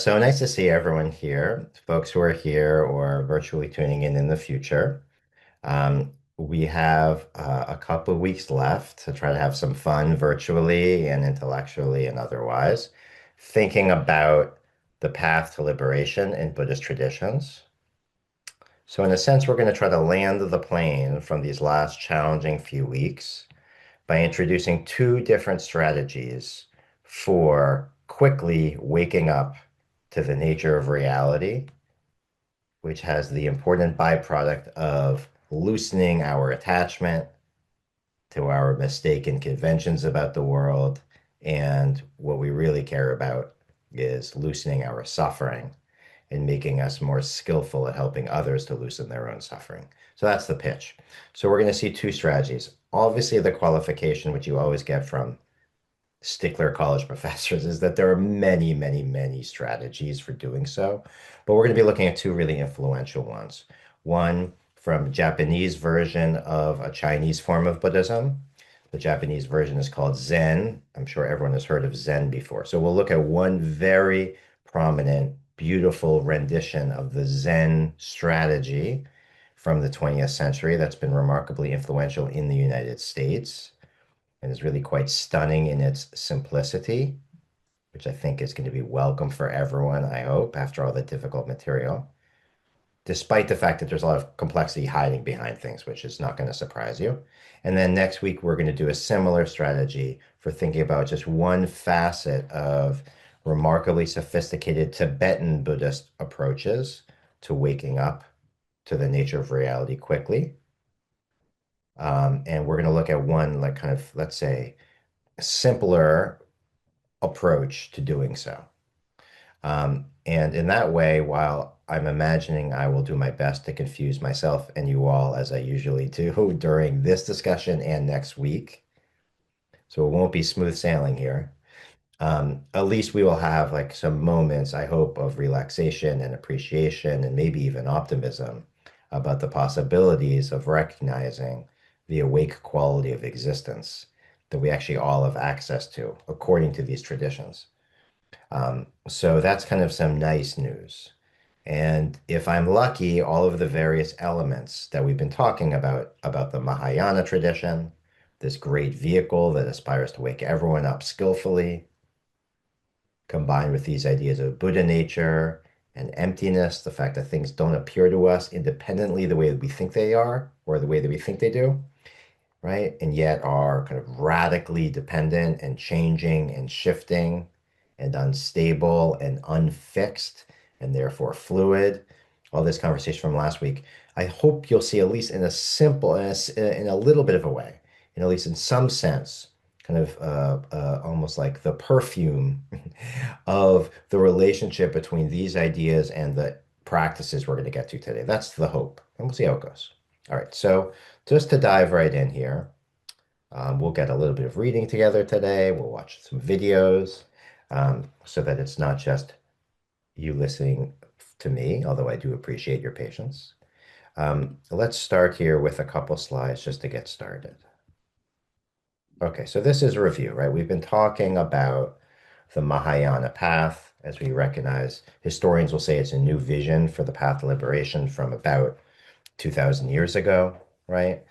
So nice to see everyone here, folks who are here or virtually tuning in the future. We have a couple of weeks left to try to have some fun virtually and intellectually and otherwise, thinking about the path to liberation in Buddhist traditions. So, in a sense, we're going to try to land the plane from these last challenging few weeks by introducing two different strategies for quickly waking up to the nature of reality, which has the important byproduct of loosening our attachment to our mistaken conventions about the world. And what we really care about is loosening our suffering and making us more skillful at helping others to loosen their own suffering. So that's the pitch. So we're going to see two strategies. Obviously, the qualification, which you always get from stickler college professors, is that there are many, many, many strategies for doing so. But we're going to be looking at two really influential ones. One from Japanese version of a Chinese form of Buddhism. The Japanese version is called Zen. I'm sure everyone has heard of Zen before. So we'll look at one very prominent, beautiful rendition of the Zen strategy from the 20th century that's been remarkably influential in the United States and is really quite stunning in its simplicity, which I think is going to be welcome for everyone, I hope, after all the difficult material, despite the fact that there's a lot of complexity hiding behind things, which is not going to surprise you. And then next week, we're going to do a similar strategy for thinking about just one facet of remarkably sophisticated Tibetan Buddhist approaches to waking up to the nature of reality quickly. And we're going to look at one, like, kind of, let's say, simpler approach to doing so. And in that way, while I'm imagining I will do my best to confuse myself and you all, as I usually do during this discussion and next week, so it won't be smooth sailing here. At least we will have like some moments, I hope, of relaxation and appreciation and maybe even optimism about the possibilities of recognizing the awake quality of existence that we actually all have access to according to these traditions. So that's kind of some nice news. And if I'm lucky, all of the various elements that we've been talking about the Mahayana tradition, this great vehicle that aspires to wake everyone up skillfully, combined with these ideas of Buddha nature and emptiness, the fact that things don't appear to us independently the way that we think they are or the way that we think they do, right? And yet are kind of radically dependent and changing and shifting and unstable and unfixed and therefore fluid. All this conversation from last week. I hope you'll see, at least in a simple, in a little bit of a way, at least in some sense, kind of almost like the perfume of the relationship between these ideas and the practices we're going to get to today. That's the hope. And we'll see how it goes. All right. So just to dive right in here, we'll get a little bit of reading together today. We'll watch some videos so that it's not just you listening to me, although I do appreciate your patience. Let's start here with a couple slides just to get started. Okay, so this is a review, right? We've been talking about the Mahayana path. As we recognize, historians will say it's a new vision for the path to liberation from about 2,000 years ago, right?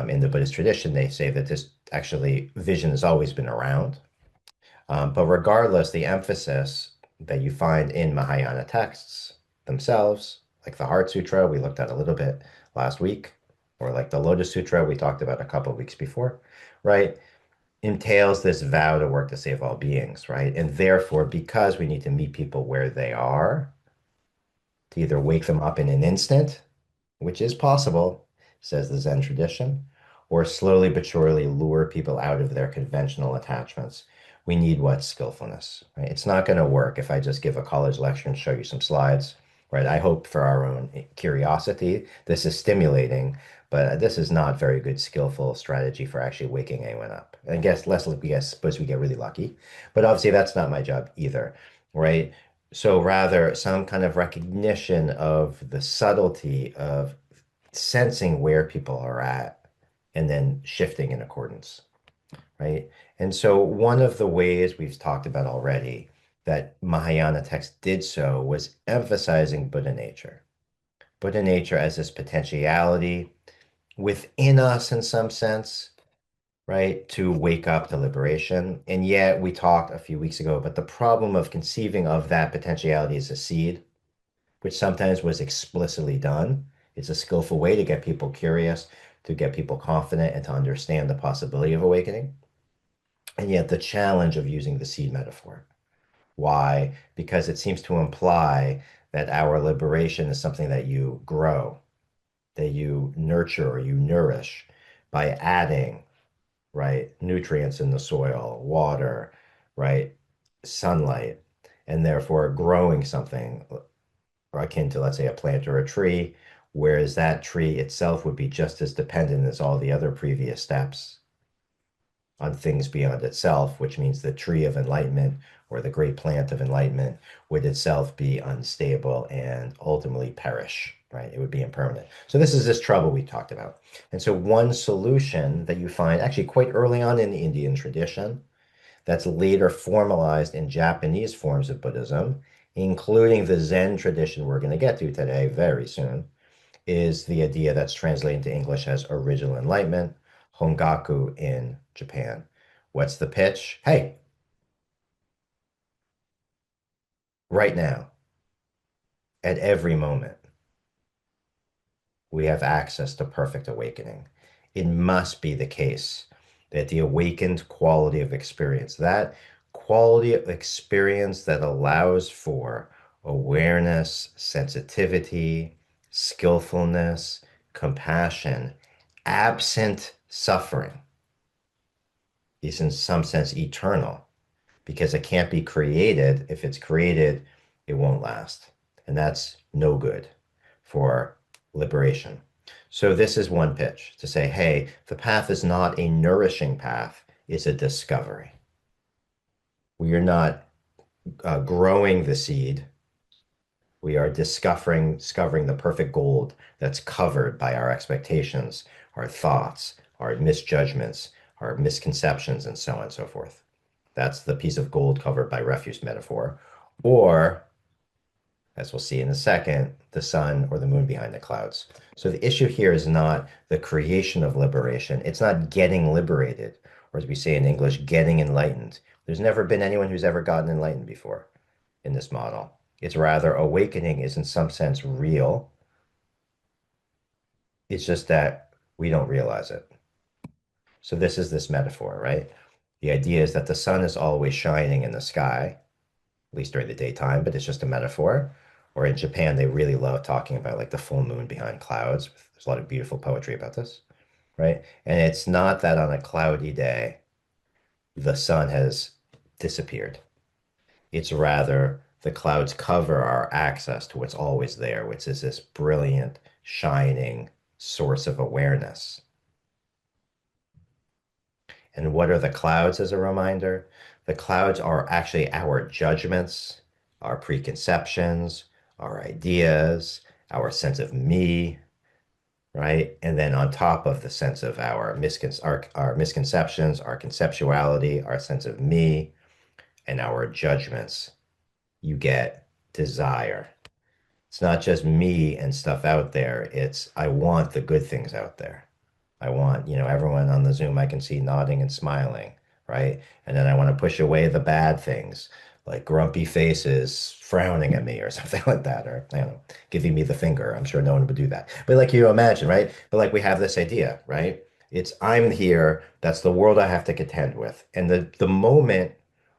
In the Buddhist tradition, they say that this actually vision has always been around. But regardless, the emphasis that you find in Mahayana texts themselves, like the Heart Sutra, we looked at a little bit last week, or like the Lotus Sutra, we talked about a couple of weeks before, right? Entails this vow to work to save all beings, right? And therefore, because we need to meet people where they are, to either wake them up in an instant, which is possible, says the Zen tradition, or slowly but surely lure people out of their conventional attachments. We need what? Skillfulness, right? It's not going to work if I just give a college lecture and show you some slides, right? I hope for our own curiosity, this is stimulating, but this is not very good skillful strategy for actually waking anyone up. And I guess less, we guess, suppose we get really lucky, but obviously that's not my job either, right? So rather some kind of recognition of the subtlety of sensing where people are at and then shifting in accordance, right? And so one of the ways we've talked about already that Mahayana text did so was emphasizing Buddha nature. Buddha nature as this potentiality within us in some sense, right, to wake up to liberation. And yet we talked a few weeks ago about the problem of conceiving of that potentiality as a seed, which sometimes was explicitly done. It's a skillful way to get people curious, to get people confident, and to understand the possibility of awakening. And yet the challenge of using the seed metaphor. Why? Because it seems to imply that our liberation is something that you grow, that you nurture or you nourish by adding, right, nutrients in the soil, water, right, sunlight, and therefore growing something or akin to, let's say, a plant or a tree, whereas that tree itself would be just as dependent as all the other previous steps on things beyond itself, which means the tree of enlightenment or the great plant of enlightenment would itself be unstable and ultimately perish, right? It would be impermanent. So this is this trouble we talked about. And so one solution that you find actually quite early on in the Indian tradition that's later formalized in Japanese forms of Buddhism, including the Zen tradition we're going to get to today very soon, is the idea that's translated into English as original enlightenment, Hongaku in Japan. What's the pitch? Hey, right now, at every moment, we have access to perfect awakening. It must be the case that the awakened quality of experience, that quality of experience that allows for awareness, sensitivity, skillfulness, compassion, absent suffering, is in some sense eternal because it can't be created. If it's created, it won't last. And that's no good for liberation. So this is one pitch to say, hey, the path is not a nourishing path, it's a discovery. We are not growing the seed. We are discovering the perfect gold that's covered by our expectations, our thoughts, our misjudgments, our misconceptions, and so on and so forth. That's the piece of gold covered by refuse metaphor. Or, as we'll see in a second, the sun or the moon behind the clouds. So the issue here is not the creation of liberation. It's not getting liberated, or as we say in English, getting enlightened. There's never been anyone who's ever gotten enlightened before in this model. It's rather awakening is in some sense real. It's just that we don't realize it. So this is this metaphor, right? The idea is that the sun is always shining in the sky, at least during the daytime, but it's just a metaphor. Or in Japan, they really love talking about like the full moon behind clouds. There's a lot of beautiful poetry about this, right? And it's not that on a cloudy day, the sun has disappeared. It's rather the clouds cover our access to what's always there, which is this brilliant, shining source of awareness. And what are the clouds as a reminder? The clouds are actually our judgments, our preconceptions, our ideas, our sense of me, right? And then on top of the sense of our misconceptions, our conceptuality, our sense of me, and our judgments, you get desire. It's not just me and stuff out there. It's I want the good things out there. I want, everyone on the Zoom I can see nodding and smiling, right? And then I want to push away the bad things, like grumpy faces frowning at me or something like that, or giving me the finger. I'm sure no one would do that. But like you imagine, right? But like we have this idea, right? It's I'm here, that's the world I have to contend with. And the moment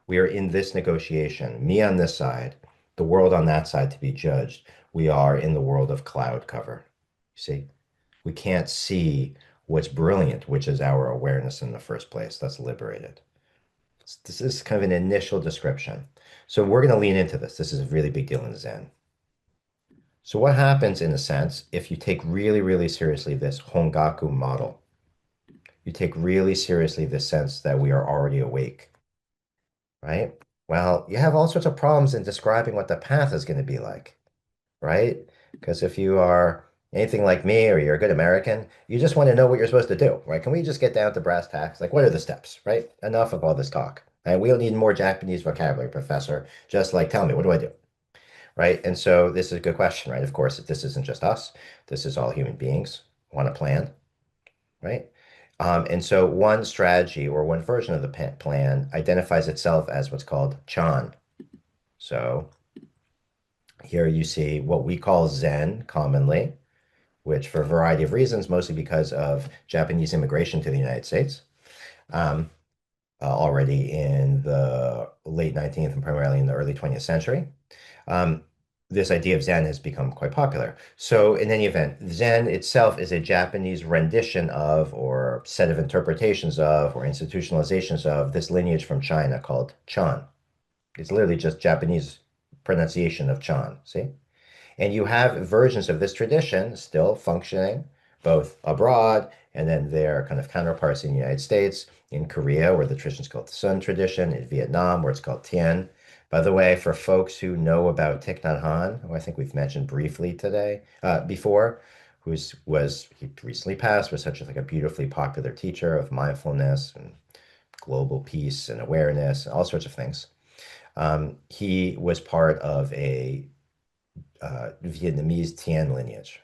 we are in this negotiation, me on this side, the world on that side to be judged, we are in the world of cloud cover. You see? We can't see what's brilliant, which is our awareness in the first place. That's liberated. This is kind of an initial description. So we're going to lean into this. This is a really big deal in Zen. So what happens in a sense if you take really, really seriously this Hongaku model? You take really seriously the sense that we are already awake, right? Well, you have all sorts of problems in describing what the path is going to be like, right? Because if you are anything like me or you're a good American, you just want to know what you're supposed to do, right? Can we just get down to brass tacks? Like, what are the steps, right? Enough of all this talk. And we don't need more Japanese vocabulary, professor. Just like, tell me, what do I do? Right? And so this is a good question, right? Of course, this isn't just us. This is all human beings want a plan, right? And so one strategy or one version of the plan identifies itself as what's called Chan. So here you see what we call Zen commonly, which for a variety of reasons, mostly because of Japanese immigration to the United States, um, already in the late 19th and primarily in the early 20th century. Um, this idea of Zen has become quite popular. So, in any event, Zen itself is a Japanese rendition of, or set of interpretations of, or institutionalizations of this lineage from China called Chan. It's literally just Japanese pronunciation of Chan. See? And you have versions of this tradition still functioning both abroad and then their kind of counterparts in the United States, in Korea, where the tradition is called the Sun tradition, in Vietnam, where it's called Tien. By the way, for folks who know about Thich Nhat Hanh, who I think we've mentioned briefly today, before, he recently passed, was such like a beautifully popular teacher of mindfulness and global peace and awareness, all sorts of things. He was part of a Vietnamese Tien lineage.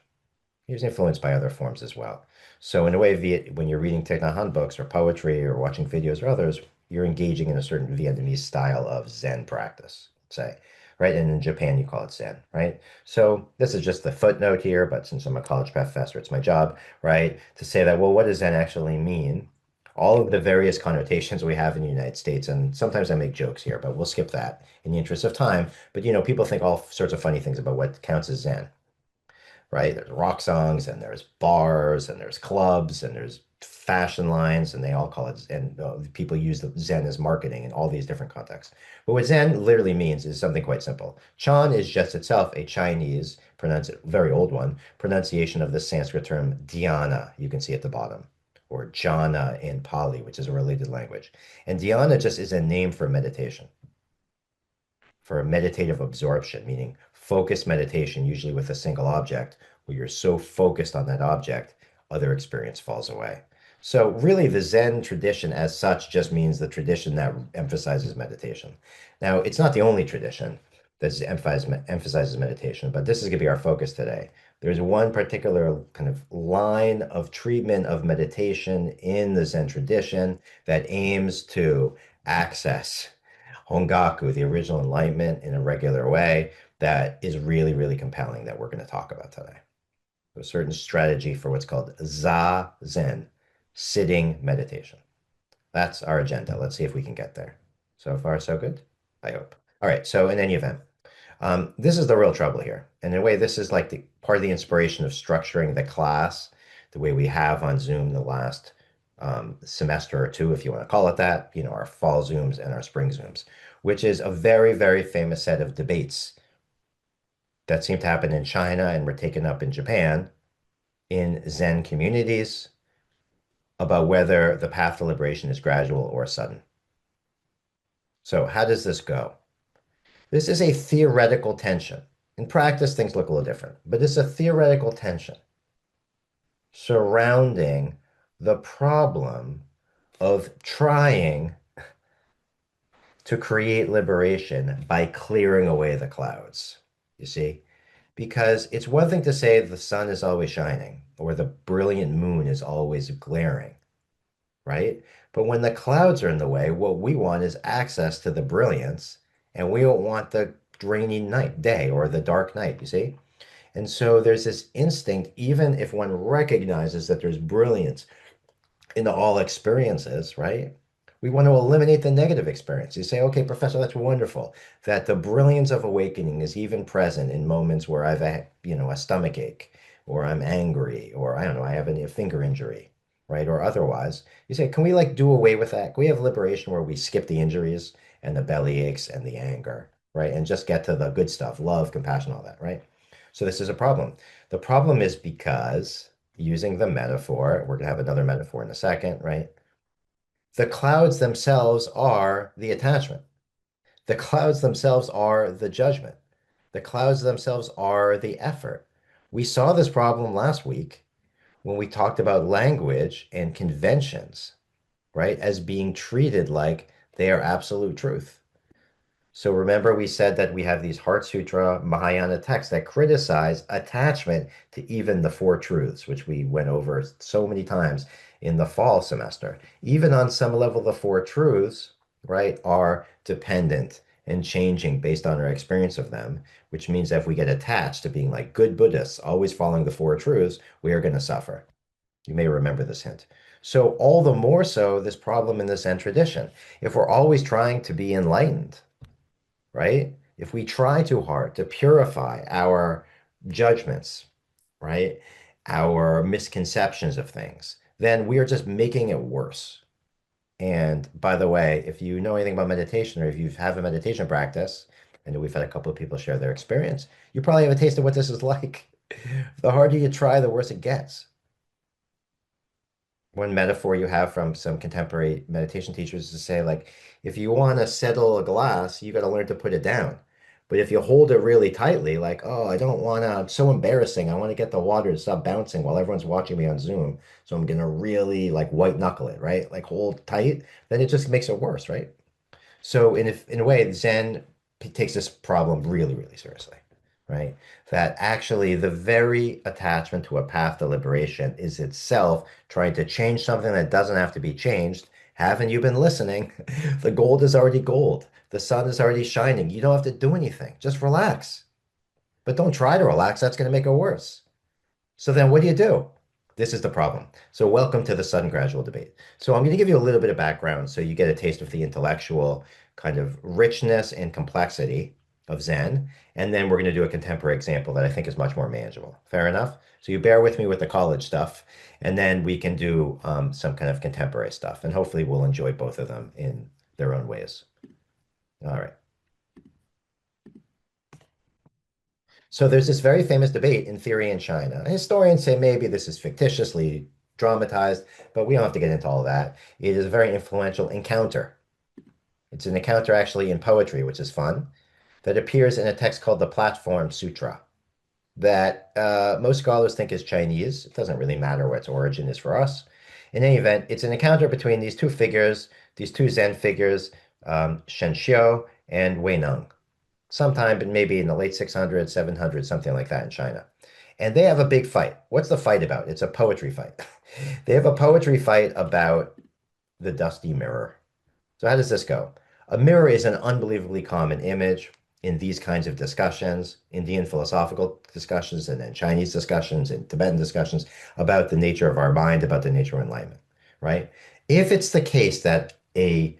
He was influenced by other forms as well. So in a way, when you're reading Thich Nhat Hanh books or poetry or watching videos or others, you're engaging in a certain Vietnamese style of Zen practice, say, right? And in Japan, you call it Zen, right? So this is just the footnote here, but since I'm a college professor, it's my job, right, to say that, well, what does Zen actually mean? All of the various connotations we have in the United States, and sometimes I make jokes here, but we'll skip that in the interest of time. But people think all sorts of funny things about what counts as Zen, right? There's rock songs and there's bars and there's clubs and there's fashion lines and they all call it, and people use the Zen as marketing in all these different contexts. But what Zen literally means is something quite simple. Chan is just itself a Chinese, very old one, pronunciation of the Sanskrit term dhyana. You can see at the bottom. Or jhana in Pali, which is a related language. And dhyana just is a name for meditation, for meditative absorption, meaning focused meditation, usually with a single object, where you're so focused on that object, other experience falls away. So, really, the Zen tradition as such just means the tradition that emphasizes meditation. Now, it's not the only tradition that emphasizes meditation, but this is going to be our focus today. There's one particular kind of line of treatment of meditation in the Zen tradition that aims to access Hongaku, the original enlightenment, in a regular way that is really, really compelling that we're going to talk about today. A certain strategy for what's called Zazen, sitting meditation. That's our agenda. Let's see if we can get there. So far, so good, I hope. All right, so in any event, this is the real trouble here. And in a way, this is like the part of the inspiration of structuring the class the way we have on Zoom the last semester or two, if you want to call it that, our fall Zooms and our spring Zooms, which is a very, very famous set of debates that seem to happen in China and were taken up in Japan in Zen communities about whether the path to liberation is gradual or sudden. So, how does this go? This is a theoretical tension. In practice, things look a little different, but it's a theoretical tension surrounding the problem of trying to create liberation by clearing away the clouds. You see? Because it's one thing to say the sun is always shining or the brilliant moon is always glaring, right? But when the clouds are in the way, what we want is access to the brilliance, and we don't want the rainy night day or the dark night, you see? And so there's this instinct, even if one recognizes that there's brilliance in all experiences, right? We want to eliminate the negative experience. You say, okay, professor, that's wonderful that the brilliance of awakening is even present in moments where I've had, a stomach ache, or I'm angry, or I don't know, I have a finger injury, right? Or otherwise. You say, can we like do away with that? Can we have liberation where we skip the injuries and the belly aches and the anger, right? And just get to the good stuff, love, compassion, all that, right? So this is a problem. The problem is because using the metaphor, we're going to have another metaphor in a second, right? The clouds themselves are the attachment. The clouds themselves are the judgment. The clouds themselves are the effort. We saw this problem last week when we talked about language and conventions, right, as being treated like They are absolute truth. So remember, we said that we have these Heart Sutra Mahayana texts that criticize attachment to even the four truths, which we went over so many times in the fall semester. Even on some level, the four truths, right, are dependent and changing based on our experience of them, which means that if we get attached to being like good Buddhists, always following the four truths, we are going to suffer. You may remember this hint. So, all the more so, this problem in the Zen tradition. If we're always trying to be enlightened, right? If we try too hard to purify our judgments, right? Our misconceptions of things, then we are just making it worse. And by the way, if you know anything about meditation or if you have a meditation practice, I know we've had a couple of people share their experience, you probably have a taste of what this is like. The harder you try, the worse it gets. One metaphor you have from some contemporary meditation teachers is to say, like, if you want to settle a glass, you got to learn to put it down. But if you hold it really tightly, like, oh, I don't want to, it's so embarrassing. I want to get the water to stop bouncing while everyone's watching me on Zoom. So I'm going to really like white knuckle it, right? Like hold tight, then it just makes it worse, right? So in a way, Zen takes this problem really, really seriously, right? That actually the very attachment to a path to liberation is itself trying to change something that doesn't have to be changed. Haven't you been listening? The gold is already gold. The sun is already shining. You don't have to do anything. Just relax. But don't try to relax. That's going to make it worse. So then what do you do? This is the problem. So welcome to the sudden gradual debate. So I'm going to give you a little bit of background so you get a taste of the intellectual kind of richness and complexity of Zen. And then we're going to do a contemporary example that I think is much more manageable. Fair enough? So you bear with me with the college stuff, and then we can do some kind of contemporary stuff. And hopefully we'll enjoy both of them in their own ways. All right. So there's this very famous debate in theory in China. Historians say maybe this is fictitiously dramatized, but we don't have to get into all that. It is a very influential encounter. It's an encounter actually in poetry, which is fun, that appears in a text called the Platform Sutra that most scholars think is Chinese. It doesn't really matter what its origin is for us. In any event, it's an encounter between these two figures, these two Zen figures, Shen Xiu and Wei Neng, sometime maybe in the late 600s, 700s, something like that in China. And they have a big fight. What's the fight about? It's a poetry fight. They have a poetry fight about the dusty mirror. So how does this go? A mirror is an unbelievably common image in these kinds of discussions, Indian philosophical discussions, and then Chinese discussions and Tibetan discussions about the nature of our mind, about the nature of enlightenment, right? If it's the case that a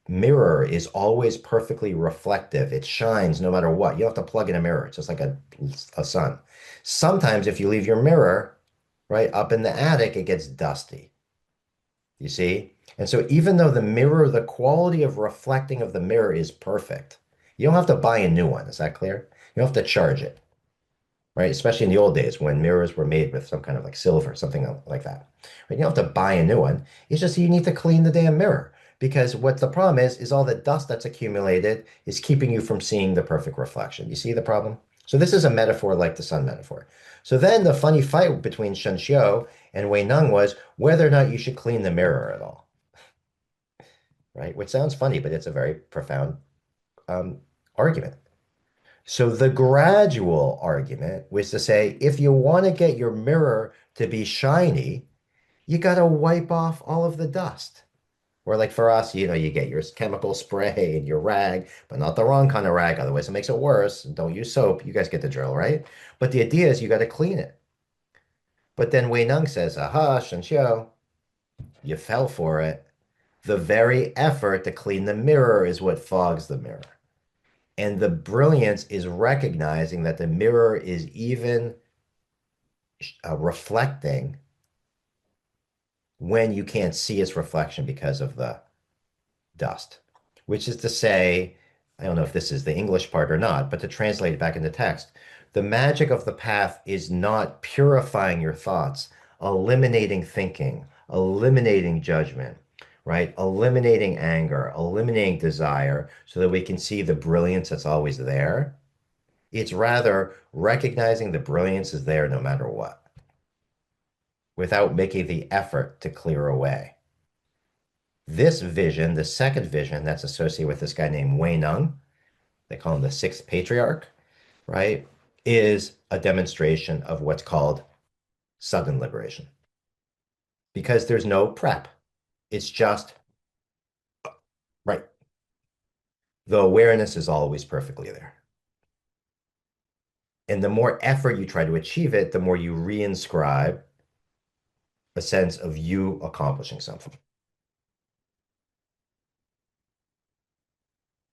mirror is always perfectly reflective, it shines no matter what. You don't have to plug in a mirror. It's just like a sun. Sometimes if you leave your mirror right up in the attic, it gets dusty. You see? And so even though the mirror, the quality of reflecting of the mirror is perfect, you don't have to buy a new one. Is that clear? You don't have to charge it, right? Especially in the old days when mirrors were made with some kind of like silver, something like that. Right? You don't have to buy a new one. It's just you need to clean the damn mirror because what the problem is all the dust that's accumulated is keeping you from seeing the perfect reflection. You see the problem? So this is a metaphor like the sun metaphor. So then the funny fight between Shen Xiu and Wei Neng was whether or not you should clean the mirror at all, right? Which sounds funny, but it's a very profound um, argument. So the gradual argument was to say, if you want to get your mirror to be shiny, you got to wipe off all of the dust. Or like for us, you get your chemical spray and your rag, but not the wrong kind of rag, otherwise it makes it worse. Don't use soap. You guys get the drill, right? But the idea is you got to clean it. But then Wei Neng says, aha, Shenxiu, you fell for it. The very effort to clean the mirror is what fogs the mirror. And the brilliance is recognizing that the mirror is even reflecting when you can't see its reflection because of the dust, which is to say, I don't know if this is the English part or not, but to translate it back into text, the magic of the path is not purifying your thoughts, eliminating thinking, eliminating judgment, right? Eliminating anger, eliminating desire so that we can see the brilliance that's always there. It's rather recognizing the brilliance is there no matter what, without making the effort to clear away. This vision, the second vision that's associated with this guy named Wei Nung, they call him the sixth patriarch, right, is a demonstration of what's called sudden liberation because there's no prep. It's just, right. The awareness is always perfectly there. And the more effort you try to achieve it, the more you reinscribe a sense of you accomplishing something.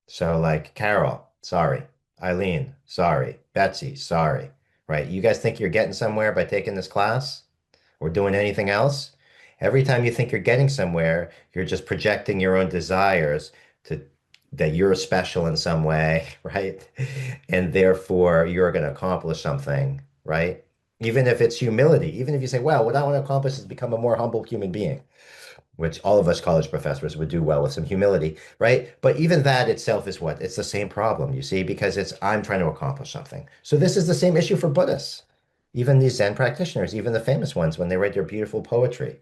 So, like Carol, sorry. Eileen, sorry. Betsy, sorry. Right? You guys think you're getting somewhere by taking this class or doing anything else? Every time you think you're getting somewhere, you're just projecting your own desires to that you're special in some way, right? And therefore you're going to accomplish something, right? Even if it's humility, even if you say, well, what I want to accomplish is become a more humble human being, which all of us college professors would do well with some humility, right? But even that itself is what? It's the same problem, you see, because it's I'm trying to accomplish something. So this is the same issue for Buddhists. Even these Zen practitioners, even the famous ones, when they write their beautiful poetry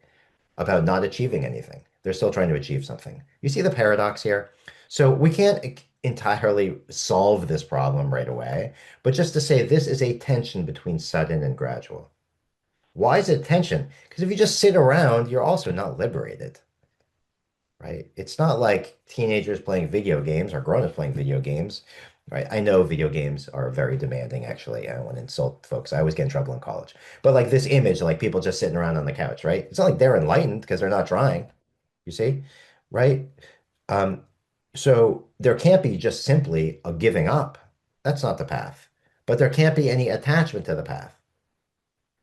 about not achieving anything, they're still trying to achieve something. You see the paradox here? So we can't entirely solve this problem right away, but just to say this is a tension between sudden and gradual. Why is it tension? Because if you just sit around, you're also not liberated, right? It's not like teenagers playing video games or grown-ups playing video games, right? I know video games are very demanding, actually. I don't want to insult folks. I always get in trouble in college. But like this image, like people just sitting around on the couch, right? It's not like they're enlightened because they're not trying, you see, right? Um, so there can't be just simply a giving up. That's not the path. But there can't be any attachment to the path.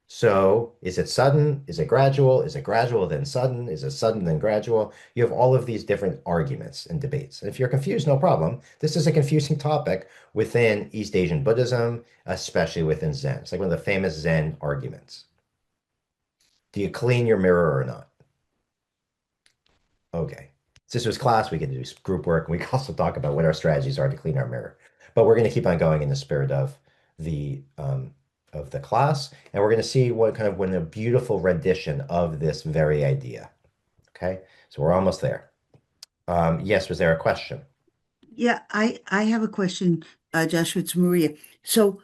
So is it sudden? Is it gradual? Is it gradual then sudden? Is it sudden then gradual? You have all of these different arguments and debates. And if you're confused, no problem. This is a confusing topic within East Asian Buddhism, especially within Zen. It's like one of the famous Zen arguments. Do you clean your mirror or not? Okay. Since this was class, we could do group work, and we can also talk about what our strategies are to clean our mirror. But we're going to keep on going in the spirit the of the class, and we're going to see what kind of when a beautiful rendition of this very idea. Okay, so we're almost there. Yes, was there a question? Yeah, I have a question, Joshua. It's Maria. So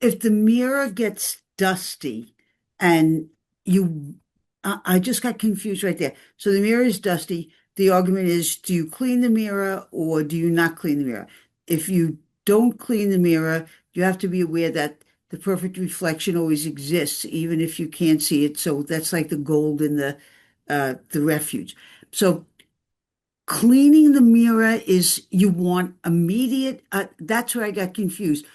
if the mirror gets dusty and you, I just got confused right there. So the mirror is dusty. The argument is, do you clean the mirror or do you not clean the mirror? If you don't clean the mirror, you have to be aware that the perfect reflection always exists, even if you can't see it. So that's like the gold in the refuge. So cleaning the mirror is you want immediate, that's where I got confused.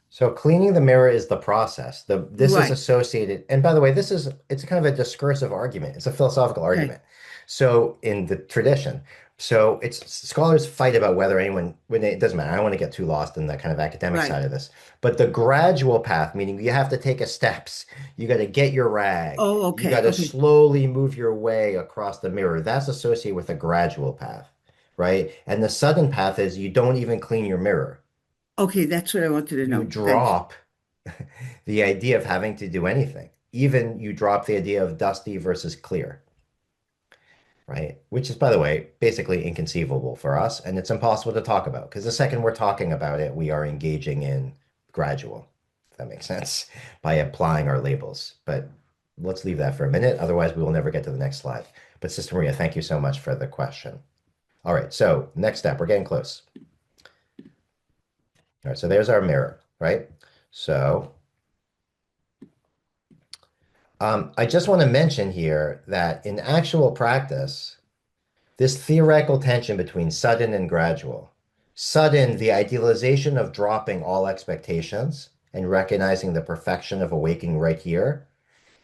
So cleaning the mirror is the process. This is Right. associated, and by the way, it's kind of a discursive argument. It's a philosophical Okay. argument. So in the tradition, so it's scholars fight about whether anyone when it doesn't matter. I don't want to get too lost in the kind of academic Right. side of this. But the gradual path, meaning you have to take a steps, you got to get your rag, Oh, you okay. got to Okay. slowly move your way across the mirror. That's associated with a gradual path, right? And the sudden path is you don't even clean your mirror. Okay. That's what I wanted to You know. Thanks. drop the idea of having to do anything. Even you drop the idea of dusty versus clear, right? Which is, by the way, basically inconceivable for us, and it's impossible to talk about because the second we're talking about it, we are engaging in gradual, if that makes sense, by applying our labels. But let's leave that for a minute, otherwise we will never get to the next slide. But Sister Maria, thank you so much for the question. All right, so next step, we're getting close. All right, so there's our mirror, right? So I just want to mention here that in actual practice, this theoretical tension between sudden and gradual, sudden, the idealization of dropping all expectations and recognizing the perfection of awakening right here,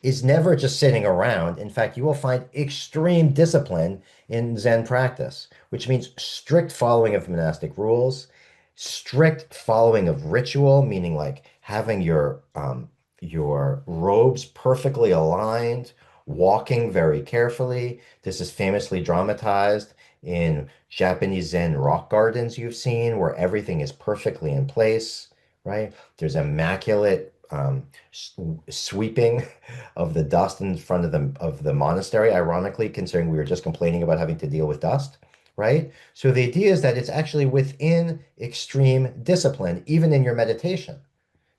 is never just sitting around. In fact, you will find extreme discipline in Zen practice, which means strict following of monastic rules, strict following of ritual, meaning like having your robes perfectly aligned, walking very carefully. This is famously dramatized in Japanese Zen rock gardens you've seen, where everything is perfectly in place, right? There's immaculate sweeping of the dust in front of the monastery, ironically, considering we were just complaining about having to deal with dust, right? So the idea is that it's actually within extreme discipline, even in your meditation.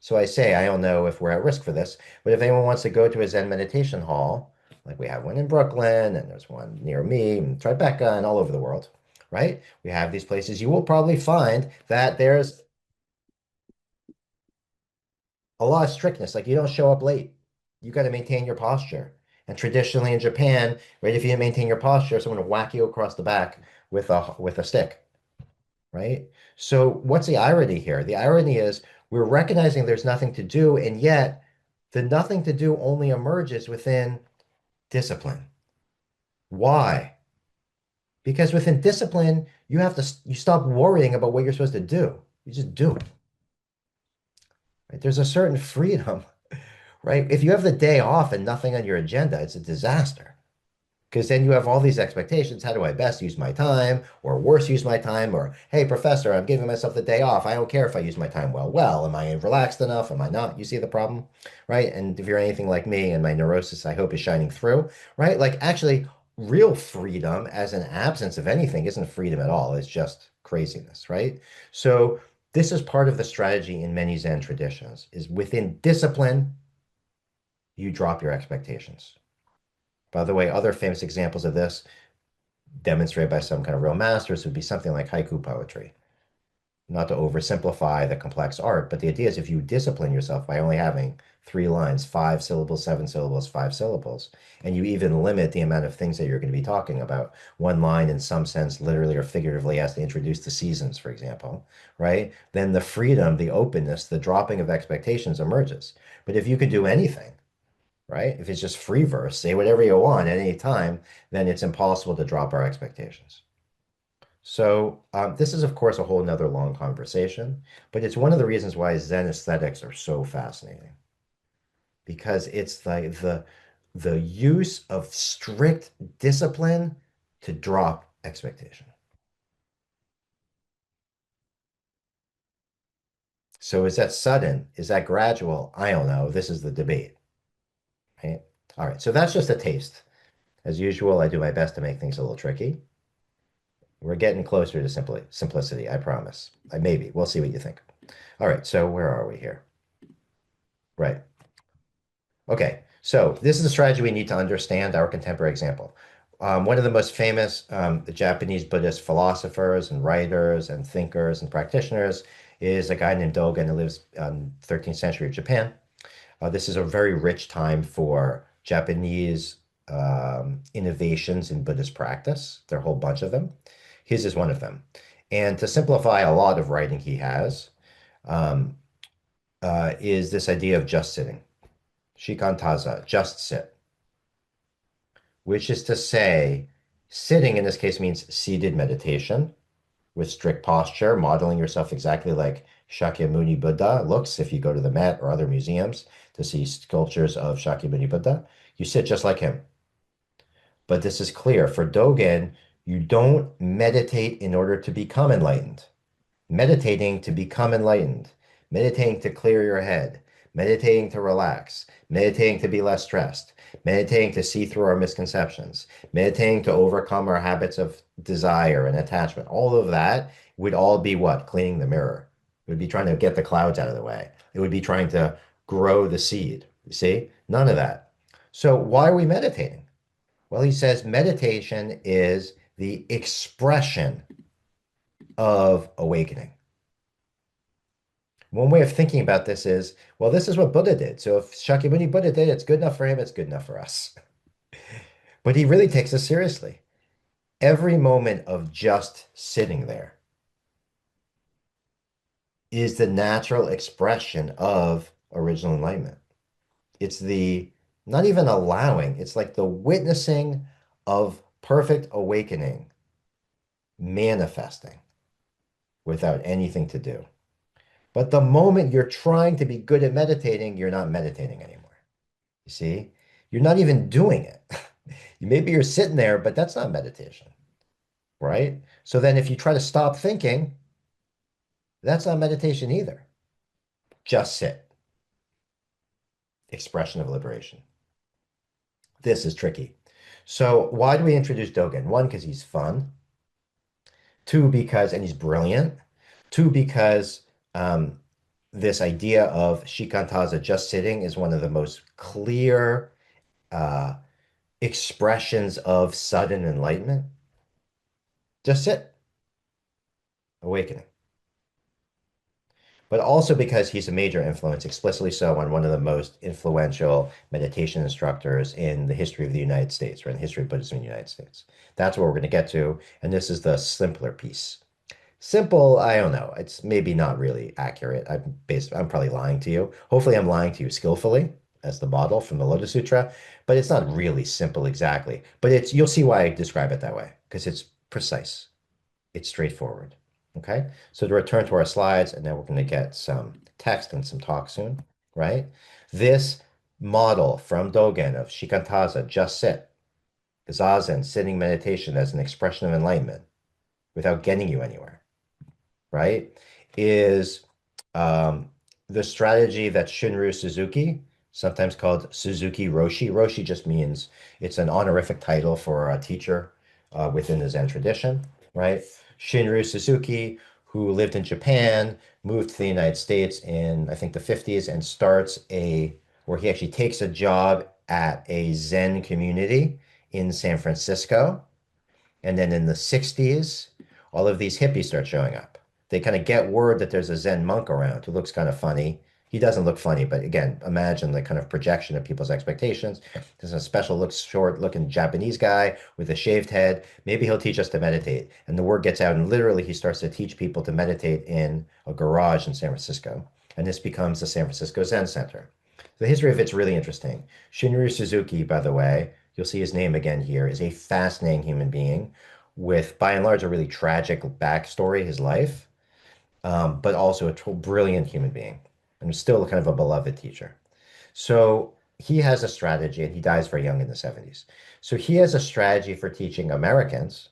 So I say, I don't know if we're at risk for this, but if anyone wants to go to a Zen meditation hall, like we have one in Brooklyn, and there's one near me, and Tribeca, and all over the world, right? We have these places. You will probably find that there's a lot of strictness. Like you don't show up late. You got to maintain your posture. And traditionally in Japan, right, if you didn't maintain your posture, someone will whack you across the back with a stick, right? So what's the irony here? The irony is we're recognizing there's nothing to do, and yet the nothing to do only emerges within discipline. Why? Because within discipline, you stop worrying about what you're supposed to do. You just do it. Right? There's a certain freedom, right? If you have the day off and nothing on your agenda, it's a disaster. Because then you have all these expectations. How do I best use my time, or worse, use my time? Or, hey, professor, I'm giving myself the day off. I don't care if I use my time well. Well, am I relaxed enough? Am I not? You see the problem, right? And if you're anything like me and my neurosis, I hope is shining through, right? Like actually, real freedom as an absence of anything isn't freedom at all. It's just craziness, right? So this is part of the strategy in many Zen traditions, is within discipline, you drop your expectations. By the way, other famous examples of this, demonstrated by some kind of real masters, would be something like haiku poetry. Not to oversimplify the complex art, but the idea is if you discipline yourself by only having 3 lines, 5 syllables, 7 syllables, 5 syllables, and you even limit the amount of things that you're going to be talking about. One line, in some sense, literally or figuratively, has to introduce the seasons, for example, right? Then the freedom, the openness, the dropping of expectations emerges. But if you could do anything, right? If it's just free verse, say whatever you want at any time, then it's impossible to drop our expectations. So this is, of course, a whole nother long conversation, but it's one of the reasons why Zen aesthetics are so fascinating because it's like the use of strict discipline to drop expectation. So is that sudden? Is that gradual? I don't know. This is the debate, right? All right. So that's just a taste. As usual, I do my best to make things a little tricky. We're getting closer to simplicity, I promise. Maybe. We'll see what you think. All right, so where are we here? Right. Okay, so this is a strategy we need to understand our contemporary example. One of the most famous Japanese Buddhist philosophers and writers and thinkers and practitioners is a guy named Dogen who lives in 13th century Japan. This is a very rich time for Japanese innovations in Buddhist practice. There are a whole bunch of them. His is one of them. And to simplify a lot of writing he has, um, is this idea of just sitting. Shikantaza, just sit, which is to say, sitting in this case means seated meditation with strict posture, modeling yourself exactly like Shakyamuni Buddha looks if you go to the Met or other museums to see sculptures of Shakyamuni Buddha. You sit just like him. But this is clear. For Dogen, you don't meditate in order to become enlightened. Meditating to become enlightened, meditating to clear your head, meditating to relax, meditating to be less stressed, meditating to see through our misconceptions, meditating to overcome our habits of desire and attachment. All of that would all be what? Cleaning the mirror. It would be trying to get the clouds out of the way. It would be trying to grow the seed. You see? None of that. So why are we meditating? Well, he says meditation is the expression of awakening. One way of thinking about this is, well, this is what Buddha did. So if Shakyamuni Buddha did, it's good enough for him, it's good enough for us. But he really takes us seriously. Every moment of just sitting there is the natural expression of original enlightenment. It's the not even allowing, it's like the witnessing of perfect awakening manifesting without anything to do. But the moment you're trying to be good at meditating, you're not meditating anymore. You see, you're not even doing it. Maybe you're sitting there, but that's not meditation, right? So then if you try to stop thinking, that's not meditation either. Just sit. expression of liberation. This is tricky. So why do we introduce Dogen? One, because he's fun. Two, because, and he's brilliant. Two, because um, this idea of shikantaza, just sitting, is one of the most clear uh, expressions of sudden enlightenment. Just sit, awakening. But also because he's a major influence, explicitly so, on one of the most influential meditation instructors in the history of the United States, or in the history of Buddhism in the United States. That's what we're going to get to. And this is the simpler piece. Simple, I don't know. It's maybe not really accurate. I'm probably lying to you. Hopefully, I'm lying to you skillfully, as the model from the Lotus Sutra, but it's not really simple exactly. But you'll see why I describe it that way, because it's precise. It's straightforward. Okay. So to return to our slides, and then we're going to get some text and some talk soon, right? This model from Dogen of shikantaza, just sit, zazen, sitting meditation as an expression of enlightenment without getting you anywhere, right, is um, the strategy that Shunryu Suzuki, sometimes called Suzuki Roshi. Roshi just means it's an honorific title for a teacher within the Zen tradition, right? Shunryu Suzuki, who lived in Japan, moved to the United States in, I think, the 50s and where he actually takes a job at a Zen community in San Francisco. And then in the 60s, all of these hippies start showing up. They kind of get word that there's a Zen monk around who looks kind of funny. He doesn't look funny, but again, imagine the kind of projection of people's expectations. There's a special short looking Japanese guy with a shaved head. Maybe he'll teach us to meditate. And the word gets out, and literally he starts to teach people to meditate in a garage in San Francisco. And this becomes the San Francisco Zen Center. The history of it's really interesting. Shunryu Suzuki, by the way, you'll see his name again here, is a fascinating human being with, by and large, a really tragic backstory, his life, but also a brilliant human being and still kind of a beloved teacher. So he has a strategy, and he dies very young in the 70s. So he has a strategy for teaching Americans,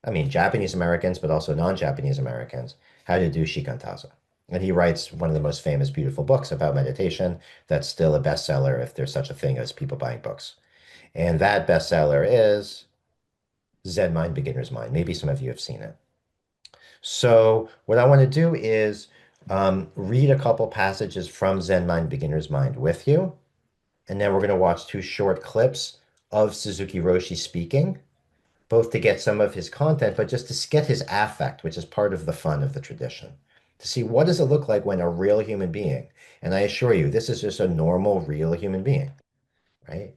I mean, Japanese Americans, but also non-Japanese Americans, how to do shikantaza. And he writes one of the most famous, beautiful books about meditation that's still a bestseller if there's such a thing as people buying books. And that bestseller is Zen Mind, Beginner's Mind. Maybe some of you have seen it. So what I want to do is read a couple passages from Zen Mind, Beginner's Mind with you. And then we're going to watch two short clips of Suzuki Roshi speaking, both to get some of his content, but just to get his affect, which is part of the fun of the tradition, to see what does it look like when a real human being, and I assure you, this is just a normal, real human being, right?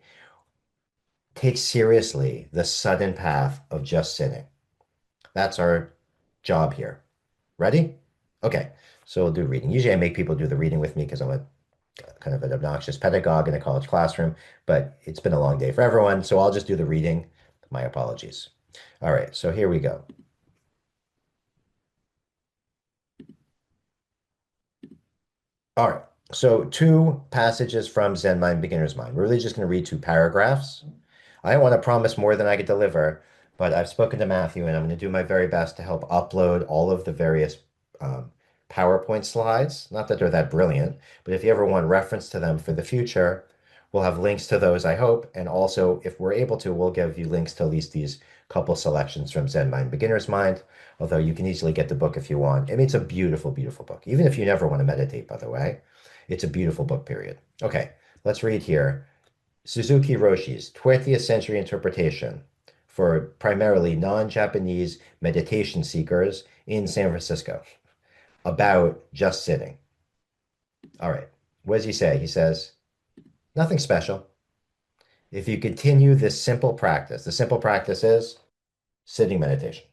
Take seriously the sudden path of just sitting. That's our job here. Ready? Okay, so we'll do reading. Usually I make people do the reading with me because I'm a kind of an obnoxious pedagogue in a college classroom, but it's been a long day for everyone, so I'll just do the reading. My apologies. All right, so here we go. All right, so two passages from Zen Mind, Beginner's Mind. We're really just going to read two paragraphs. I don't want to promise more than I could deliver, but I've spoken to Matthew, and I'm going to do my very best to help upload all of the various um, PowerPoint slides. Not that they're that brilliant, but if you ever want reference to them for the future, we'll have links to those, I hope. And also, if we're able to, we'll give you links to at least these couple selections from Zen Mind, Beginner's Mind, although you can easily get the book if you want. I mean, it's a beautiful, beautiful book. Even if you never want to meditate, by the way, it's a beautiful book, period. Okay, let's read here. Suzuki Roshi's 20th century interpretation for primarily non-Japanese meditation seekers in San Francisco about just sitting. All right. What does he say? He says, nothing special. If you continue this simple practice, the simple practice is sitting meditation.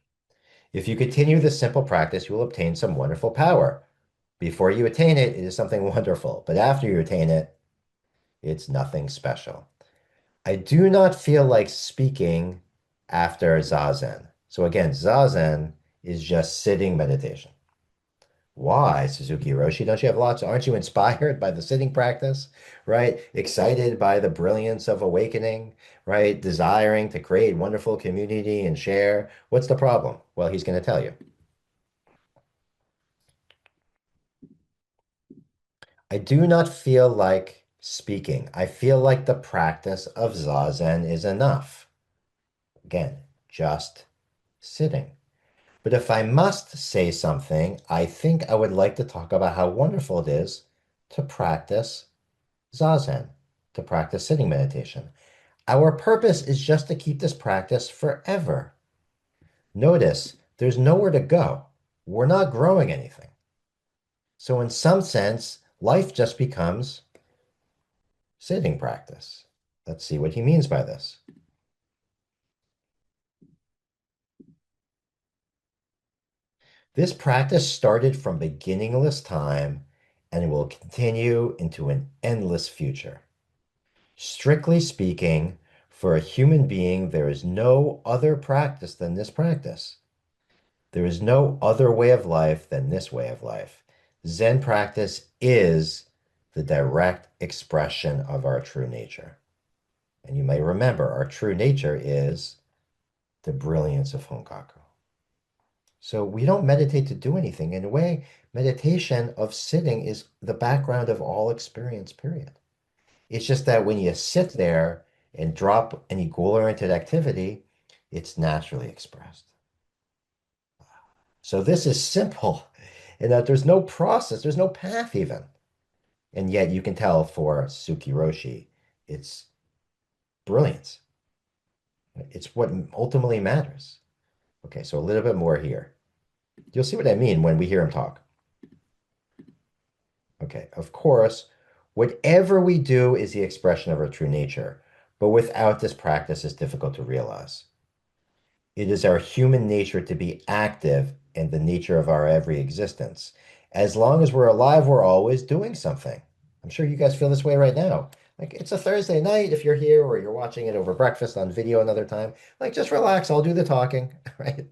If you continue this simple practice, you will obtain some wonderful power. Before you attain it, it is something wonderful. But after you attain it, it's nothing special. I do not feel like speaking after Zazen. So again, Zazen is just sitting meditation. Why, Suzuki Roshi? Don't you have lots? Aren't you inspired by the sitting practice, right? Excited by the brilliance of awakening, right? Desiring to create wonderful community and share. What's the problem? Well, he's going to tell you. I do not feel like Speaking, I feel like the practice of Zazen is enough. Again, just sitting. But if I must say something, I think I would like to talk about how wonderful it is to practice Zazen, to practice sitting meditation. Our purpose is just to keep this practice forever. Notice there's nowhere to go. We're not growing anything. So, in some sense, life just becomes sitting practice. Let's see what he means by this. This practice started from beginningless time and it will continue into an endless future. Strictly speaking, for a human being, there is no other practice than this practice. There is no other way of life than this way of life. Zen practice is the direct expression of our true nature. And you may remember our true nature is the brilliance of Honkaku. So we don't meditate to do anything. In a way, meditation of sitting is the background of all experience, period. It's just that when you sit there and drop any goal-oriented activity, it's naturally expressed. So this is simple in that there's no process, there's no path even. And yet you can tell for Suki Roshi, it's brilliance. It's what ultimately matters. Okay, so a little bit more here. You'll see what I mean when we hear him talk. Okay, of course, whatever we do is the expression of our true nature, but without this practice, it's difficult to realize. It is our human nature to be active and the nature of our every existence. As long as we're alive, we're always doing something. I'm sure you guys feel this way right now. Like it's a Thursday night if you're here or you're watching it over breakfast on video another time. Like just relax, I'll do the talking, right?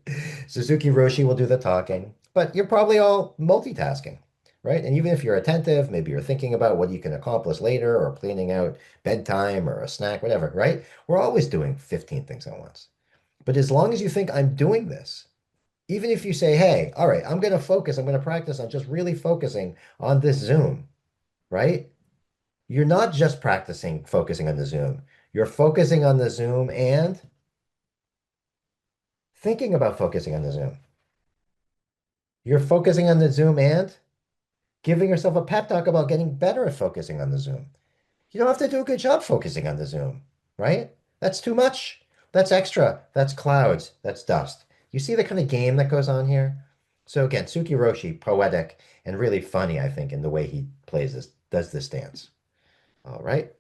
Suzuki Roshi will do the talking, but you're probably all multitasking, right? And even if you're attentive, maybe you're thinking about what you can accomplish later or planning out bedtime or a snack, whatever, right? We're always doing 15 things at once. But as long as you think I'm doing this, even if you say, hey, all right, I'm going to focus, I'm going to practice on just really focusing on this Zoom, right? You're not just practicing focusing on the Zoom. You're focusing on the Zoom and thinking about focusing on the Zoom. You're focusing on the Zoom and giving yourself a pep talk about getting better at focusing on the Zoom. You don't have to do a good job focusing on the Zoom, right? That's too much. That's extra. That's clouds. That's dust. You see the kind of game that goes on here? So again, Suki Roshi, poetic and really funny, I think, in the way he plays this, does this dance. All right.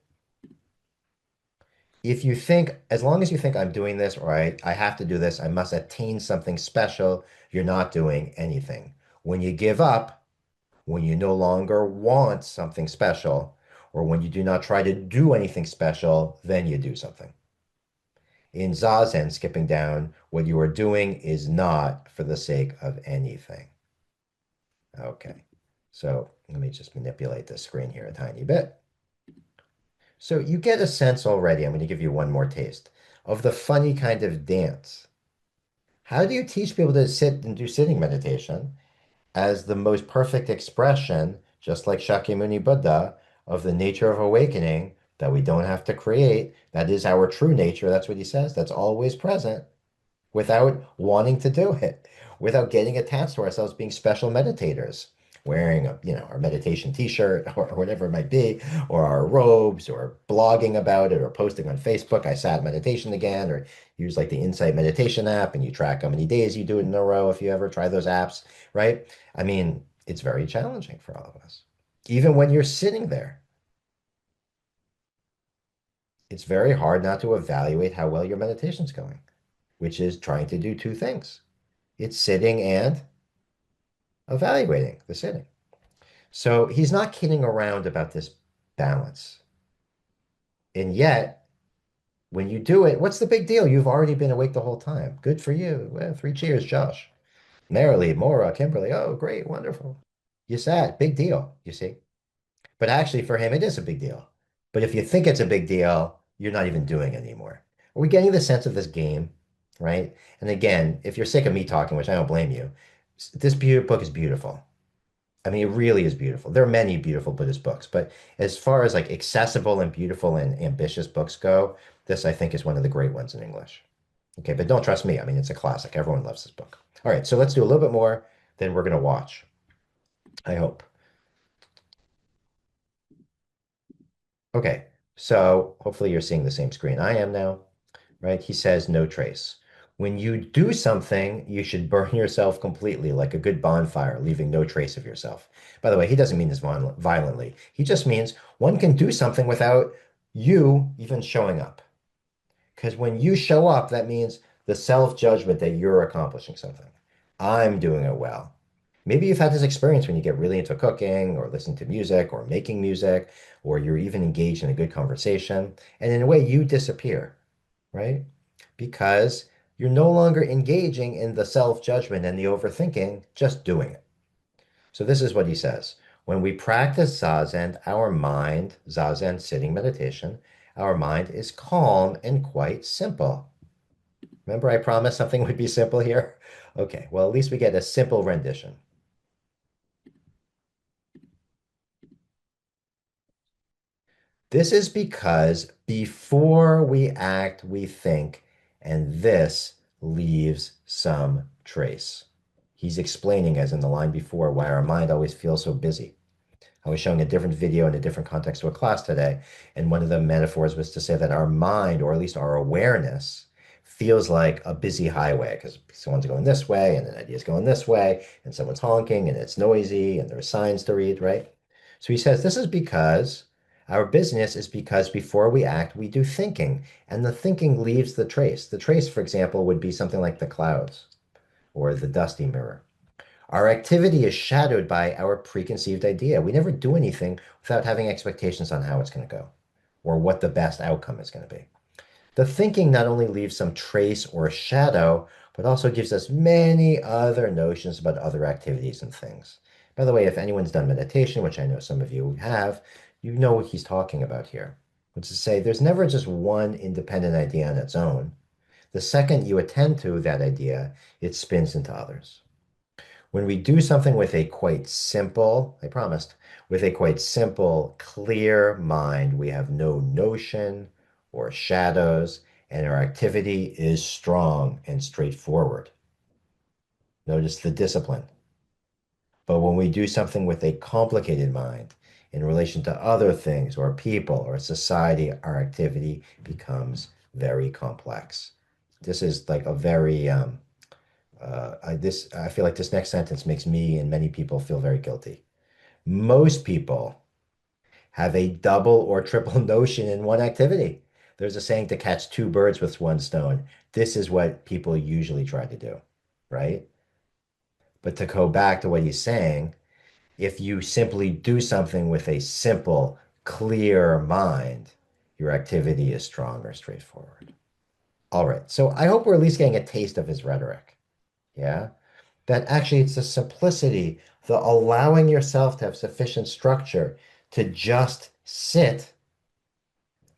If you think, as long as you think I'm doing this or I have to do this, I must attain something special, you're not doing anything. When you give up, when you no longer want something special, or when you do not try to do anything special, then you do something. In Zazen, skipping down, what you are doing is not for the sake of anything. Okay, so let me just manipulate the screen here a tiny bit. So you get a sense already, I'm going to give you one more taste, of the funny kind of dance. How do you teach people to sit and do sitting meditation as the most perfect expression, just like Shakyamuni Buddha, of the nature of awakening that we don't have to create? That is our true nature. That's what he says. That's always present without wanting to do it, without getting attached to ourselves being special meditators, wearing our meditation t-shirt or whatever it might be, or our robes, or blogging about it, or posting on Facebook, I sat meditation again, or use like the Insight Meditation app and you track how many days you do it in a row if you ever try those apps, right? I mean, it's very challenging for all of us. Even when you're sitting there, it's very hard not to evaluate how well your meditation's going, which is trying to do two things. It's sitting and evaluating the sitting. So he's not kidding around about this balance. And yet, when you do it, what's the big deal? You've already been awake the whole time. Good for you. Well, three cheers, Josh. Marilee, Maura, Kimberly. Oh, great, wonderful. You sat, big deal, you see. But actually, for him, it is a big deal. But if you think it's a big deal, you're not even doing it anymore. Are we getting the sense of this game? Right? And again, if you're sick of me talking, which I don't blame you, this book is beautiful. I mean, it really is beautiful. There are many beautiful Buddhist books, but as far as like accessible and beautiful and ambitious books go, this I think is one of the great ones in English. Okay, but don't trust me. I mean, it's a classic. Everyone loves this book. All right, so let's do a little bit more, then we're going to watch, I hope. Okay, so hopefully you're seeing the same screen I am now, right? He says no trace. When you do something, you should burn yourself completely like a good bonfire, leaving no trace of yourself. By the way, he doesn't mean this violently. He just means one can do something without you even showing up. Because when you show up, that means the self-judgment that you're accomplishing something. I'm doing it well. Maybe you've had this experience when you get really into cooking or listening to music or making music, or you're even engaged in a good conversation. And in a way, you disappear, right? Because you're no longer engaging in the self-judgment and the overthinking, just doing it. So this is what he says. When we practice Zazen sitting meditation, our mind is calm and quite simple. Remember, I promised something would be simple here? Okay, well, at least we get a simple rendition. This is because before we act, we think, and this leaves some trace. He's explaining, as in the line before, why our mind always feels so busy. I was showing a different video in a different context to a class today, and one of the metaphors was to say that our mind, or at least our awareness, feels like a busy highway because someone's going this way, and an idea's going this way, and someone's honking, and it's noisy, and there are signs to read, right? So he says this is because our business is because before we act, we do thinking, and the thinking leaves the trace. The trace, for example, would be something like the clouds or the dusty mirror. Our activity is shadowed by our preconceived idea. We never do anything without having expectations on how it's going to go or what the best outcome is going to be. The thinking not only leaves some trace or shadow, but also gives us many other notions about other activities and things. By the way, if anyone's done meditation, which I know some of you have, you know what he's talking about here, which is to say there's never just one independent idea on its own. The second you attend to that idea, it spins into others. When we do something with a quite simple, I promised, with a quite simple, clear mind, we have no notion or shadows, and our activity is strong and straightforward. Notice the discipline. But when we do something with a complicated mind in relation to other things or people or society, our activity becomes very complex. This is like a very I feel like this next sentence makes me and many people feel very guilty. Most people have a double or triple notion in one activity. There's a saying to catch two birds with one stone. This is what people usually try to do, right? But to go back to what he's saying, if you simply do something with a simple, clear mind, your activity is strong or straightforward. All right. So I hope we're at least getting a taste of his rhetoric. Yeah. That actually it's the simplicity, the allowing yourself to have sufficient structure to just sit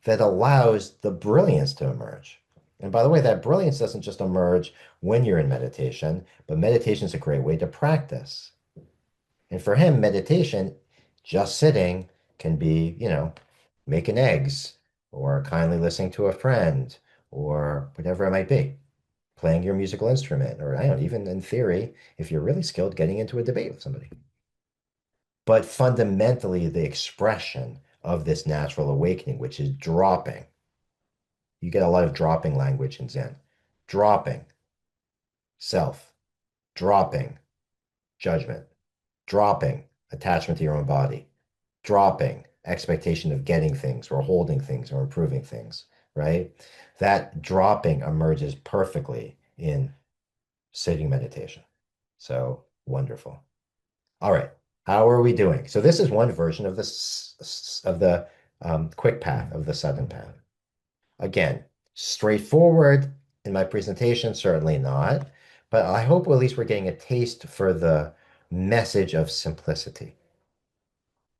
that allows the brilliance to emerge. And by the way, that brilliance doesn't just emerge when you're in meditation, but meditation is a great way to practice. And for him, meditation, just sitting, can be, making eggs or kindly listening to a friend or whatever it might be, playing your musical instrument, or I don't even in theory, if you're really skilled, getting into a debate with somebody. But fundamentally, the expression of this natural awakening, which is dropping, you get a lot of dropping language in Zen. Dropping self, dropping judgment, dropping attachment to your own body, dropping expectation of getting things or holding things or improving things, right? That dropping emerges perfectly in sitting meditation. So wonderful. All right. How are we doing? So this is one version of this of the quick path of the sudden path. Again, straightforward in my presentation, certainly not, but I hope at least we're getting a taste for the message of simplicity,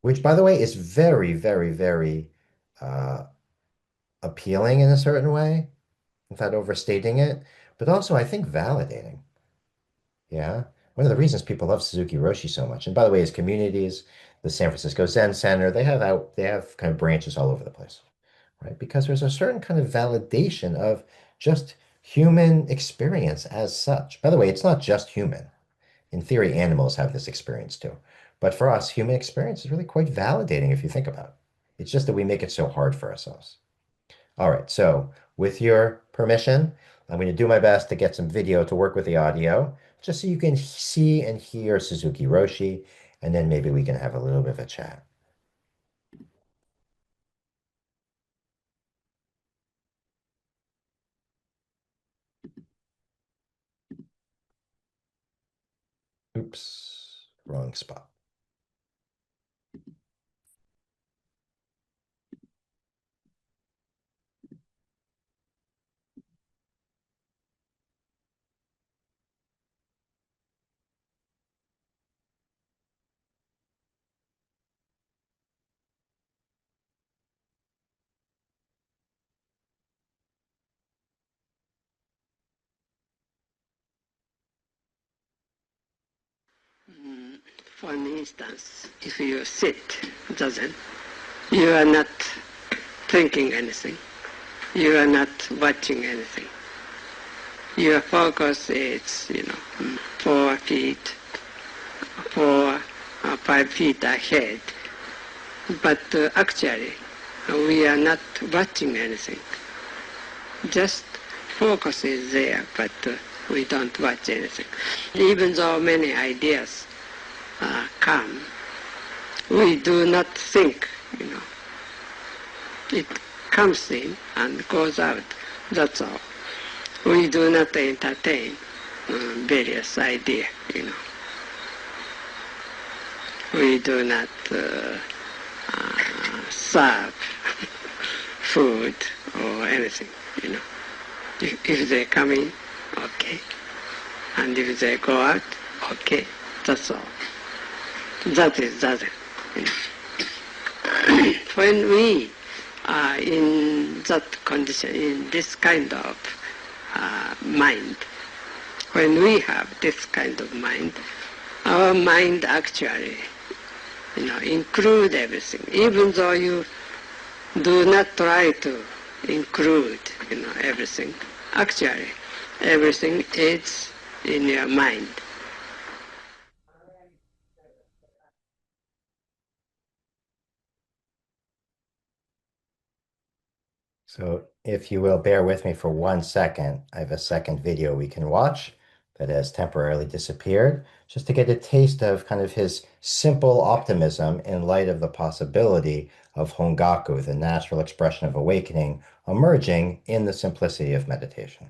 which, by the way, is very, very, very uh, appealing in a certain way, without overstating it, but also I think validating. Yeah. One of the reasons people love Suzuki Roshi so much, and by the way, his communities, the San Francisco Zen Center, they have kind of branches all over the place, right? Because there's a certain kind of validation of just human experience as such. By the way, it's not just human. In theory, animals have this experience too. But for us, human experience is really quite validating if you think about it. It's just that we make it so hard for ourselves. All right, so with your permission, I'm going to do my best to get some video to work with the audio, just so you can see and hear Suzuki Roshi, and then maybe we can have a little bit of a chat. Oops, wrong spot. For instance, if you sit zazen, you are not thinking anything. You are not watching anything. Your focus is, 4 feet, 5 feet ahead. But actually, we are not watching anything. Just focus is there, but we don't watch anything. Even though many ideas come, we do not think, It comes in and goes out, that's all. We do not entertain various ideas, We do not serve food or anything, If they come in, okay. And if they go out, okay. That's all. That is Zazen. When we are in that condition, in this kind of mind, when we have this kind of mind, our mind actually, include everything. Even though you do not try to include, everything, actually, everything is in your mind. So if you will bear with me for 1 second, I have a second video we can watch that has temporarily disappeared, just to get a taste of kind of his simple optimism in light of the possibility of Hongaku, the natural expression of awakening, emerging in the simplicity of meditation.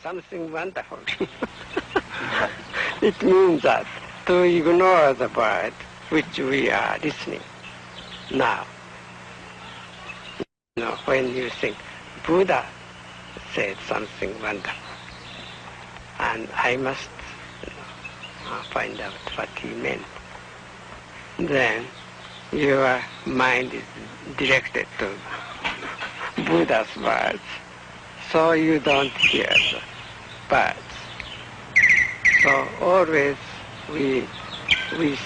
Something wonderful. It means that to ignore the word which we are listening now. When you think Buddha said something wonderful, and I must find out what he meant, then your mind is directed to Buddha's words, so you don't hear the words. So always we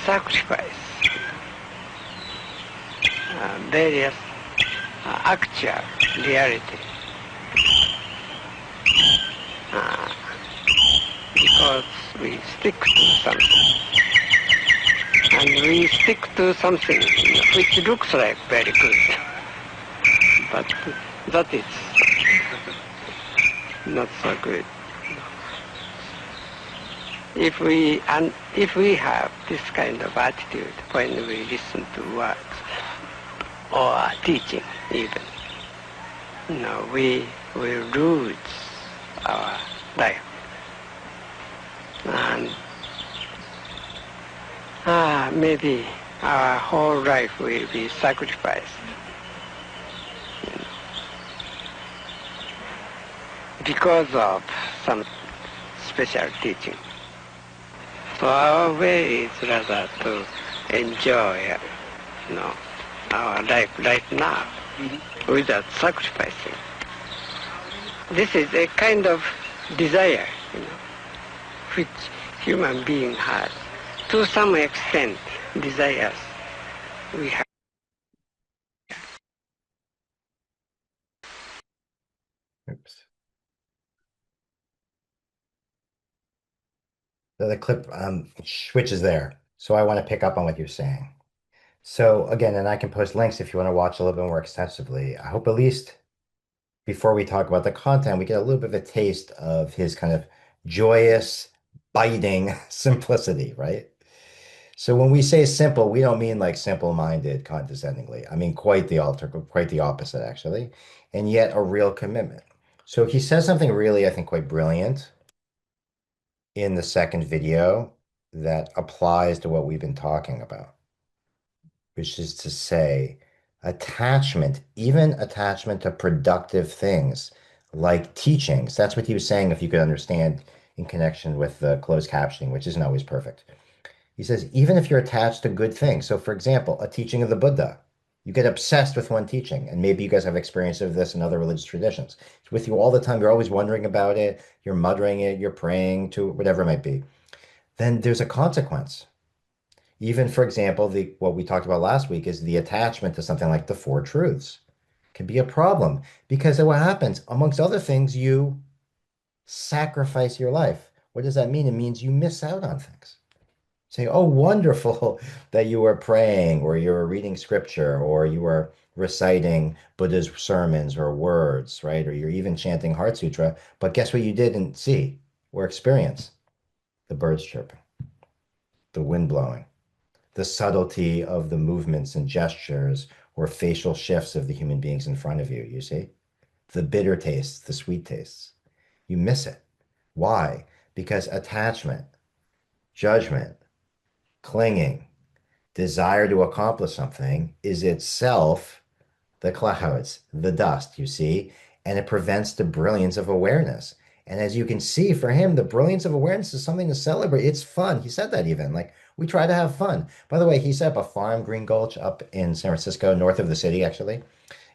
sacrifice various actual reality because we stick to something. And we stick to something which looks like very good, but that is not so good. If we have this kind of attitude when we listen to words or teaching even, we will lose our life. And maybe our whole life will be sacrificed because of some special teaching. So our way is rather to enjoy, our life right now without sacrificing. This is a kind of desire, which human being has. To some extent, desires we have. Oops. So the clip switches there. So I want to pick up on what you're saying. So again, and I can post links if you want to watch a little bit more extensively. I hope at least before we talk about the content, we get a little bit of a taste of his kind of joyous, biting simplicity, right? So when we say simple, we don't mean like simple-minded condescendingly. I mean quite the opposite, actually, and yet a real commitment. So he says something really, I think, quite brilliant in the second video that applies to what we've been talking about, which is to say, attachment, even attachment to productive things like teachings. That's what he was saying, if you could understand in connection with the closed captioning, which isn't always perfect. He says, even if you're attached to good things. So, for example, a teaching of the Buddha, you get obsessed with one teaching, and maybe you guys have experience of this in other religious traditions. It's with you all the time. You're always wondering about it. You're muttering it. You're praying to it, whatever it might be. Then there's a consequence. Even, for example, the what we talked about last week is the attachment to something like the Four Truths can be a problem because of what happens. Amongst other things, you sacrifice your life. What does that mean? It means you miss out on things. Say, oh, wonderful that you were praying or you were reading scripture or you were reciting Buddha's sermons or words, right? Or you're even chanting Heart Sutra. But guess what you didn't see or experience? The birds chirping, the wind blowing, the subtlety of the movements and gestures or facial shifts of the human beings in front of you, you see? The bitter tastes, the sweet tastes. You miss it. Why? Because attachment, judgment, clinging, desire to accomplish something is itself the clouds, the dust, you see, and it prevents the brilliance of awareness. And as you can see, for him, the brilliance of awareness is something to celebrate. It's fun. He said that even. Like, we try to have fun. By the way, he set up a farm, Green Gulch, up in San Francisco, north of the city, actually,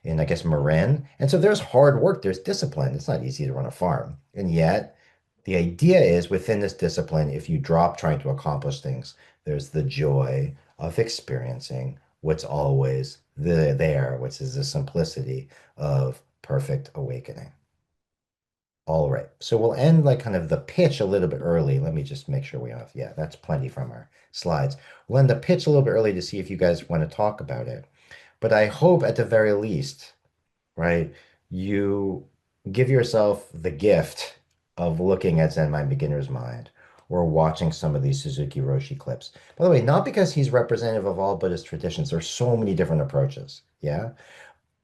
in, I guess, Marin. And so there's hard work, there's discipline. It's not easy to run a farm. And yet, the idea is within this discipline, if you drop trying to accomplish things, there's the joy of experiencing what's always there, which is the simplicity of perfect awakening. All right. So we'll end like kind of the pitch a little bit early. Let me just make sure we have, yeah, that's plenty from our slides. We'll end the pitch a little bit early to see if you guys want to talk about it. But I hope at the very least, right, you give yourself the gift of looking at Zen Mind Beginner's Mind or watching some of these Suzuki Roshi clips. By the way, not because he's representative of all Buddhist traditions. There's so many different approaches. Yeah.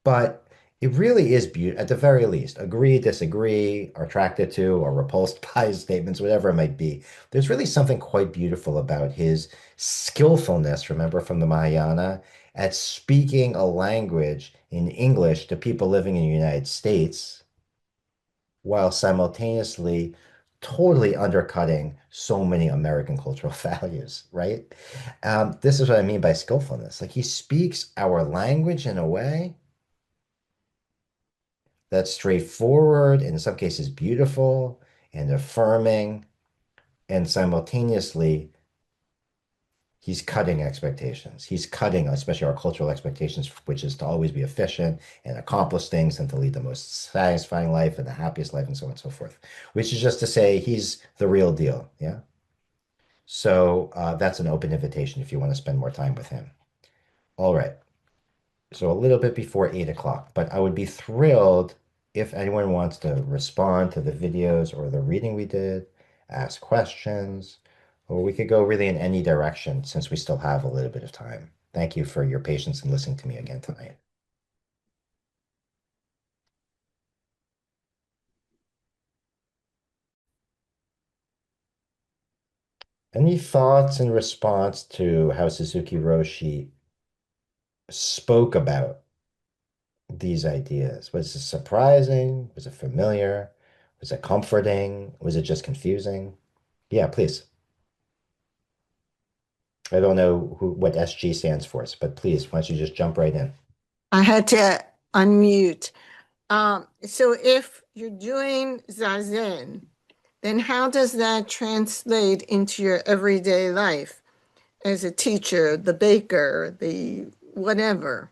But it really is beautiful, at the very least. Agree, disagree, are attracted to, or repulsed by his statements, whatever it might be. There's really something quite beautiful about his skillfulness, remember from the Mahayana, at speaking a language in English to people living in the United States while simultaneously totally undercutting so many American cultural values, right? This is what I mean by skillfulness. Like he speaks our language in a way that's straightforward, in some cases beautiful and affirming, and simultaneously, he's cutting expectations. He's cutting, especially our cultural expectations, which is to always be efficient and accomplish things and to lead the most satisfying life and the happiest life and so on and so forth, which is just to say he's the real deal. Yeah. So that's an open invitation if you want to spend more time with him. All right. So a little bit before 8 o'clock, but I would be thrilled if anyone wants to respond to the videos or the reading we did, ask questions, or we could go really in any direction since we still have a little bit of time. Thank you for your patience and listening to me again tonight. Any thoughts in response to how Suzuki Roshi spoke about these ideas? Was it surprising? Was it familiar? Was it comforting? Was it just confusing? Yeah, please. I don't know what SG stands for, but please, why don't you just jump right in? I had to unmute. So if you're doing Zazen, then how does that translate into your everyday life as a teacher, the baker, the whatever?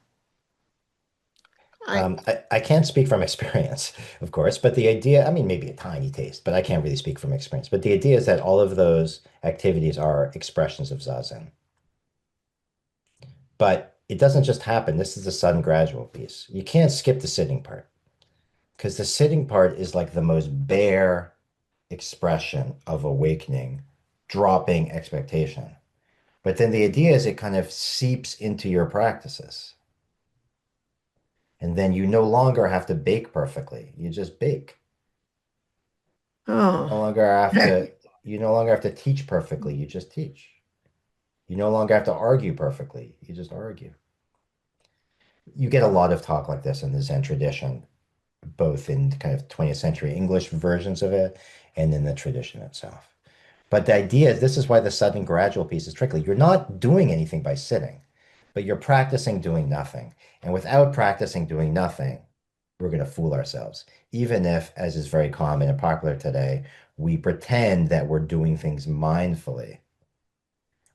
I I can't speak from experience, of course, but the idea, I mean, maybe a tiny taste, but I can't really speak from experience. But the idea is that all of those activities are expressions of Zazen. But it doesn't just happen. This is the sudden gradual piece. You can't skip the sitting part because the sitting part is like the most bare expression of awakening, dropping expectation. But then the idea is it kind of seeps into your practices. And then you no longer have to bake perfectly. You just bake. You oh no longer have to you no longer have to teach perfectly. You just teach. You no longer have to argue perfectly. You just argue. You get a lot of talk like this in the Zen tradition, both in kind of 20th century English versions of it and in the tradition itself. But the idea is this is why the sudden gradual piece is tricky. You're not doing anything by sitting, but you're practicing doing nothing. And without practicing doing nothing, we're going to fool ourselves. Even if, as is very common and popular today, we pretend that we're doing things mindfully,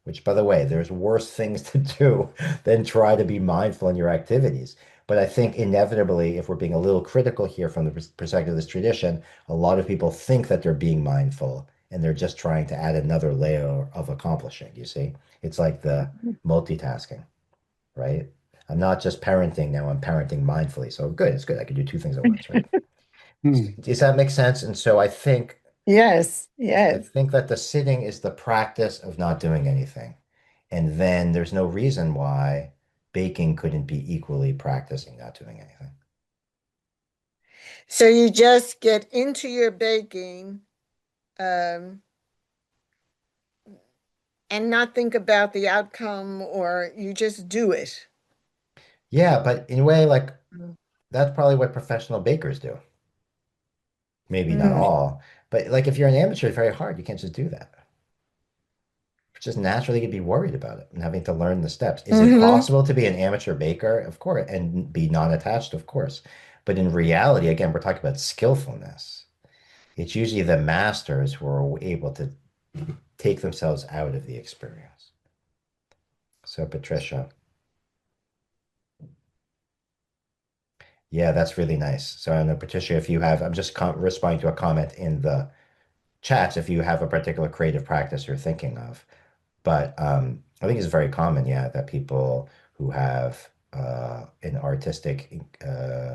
which, by the way, there's worse things to do than try to be mindful in your activities. But I think inevitably, if we're being a little critical here from the perspective of this tradition, a lot of people think that they're being mindful and they're just trying to add another layer of accomplishing. You see, it's like the multitasking, right? I'm not just parenting now, I'm parenting mindfully. So good, it's good. I can do two things at once, right? Does that make sense? And so yes, I yes. think that the sitting is the practice of not doing anything. And then there's no reason why baking couldn't be equally practicing not doing anything. So you just get into your baking, um, and not think about the outcome, or you just do it. Yeah, but in a way, like that's probably what professional bakers do. Maybe not Mm. all, but like if you're an amateur, it's very hard. You can't just do that. Just naturally you'd be worried about it and having to learn the steps. Is it Hmm. possible to be an amateur baker? Of course, and be non-attached, of course. But in reality, again, we're talking about skillfulness. It's usually the masters who are able to take themselves out of the experience. So, Patricia, yeah, that's really nice. So, I don't know, Patricia, if you have, I'm just responding to a comment in the chats if you have a particular creative practice you're thinking of. But I think it's very common, yeah, that people who have an artistic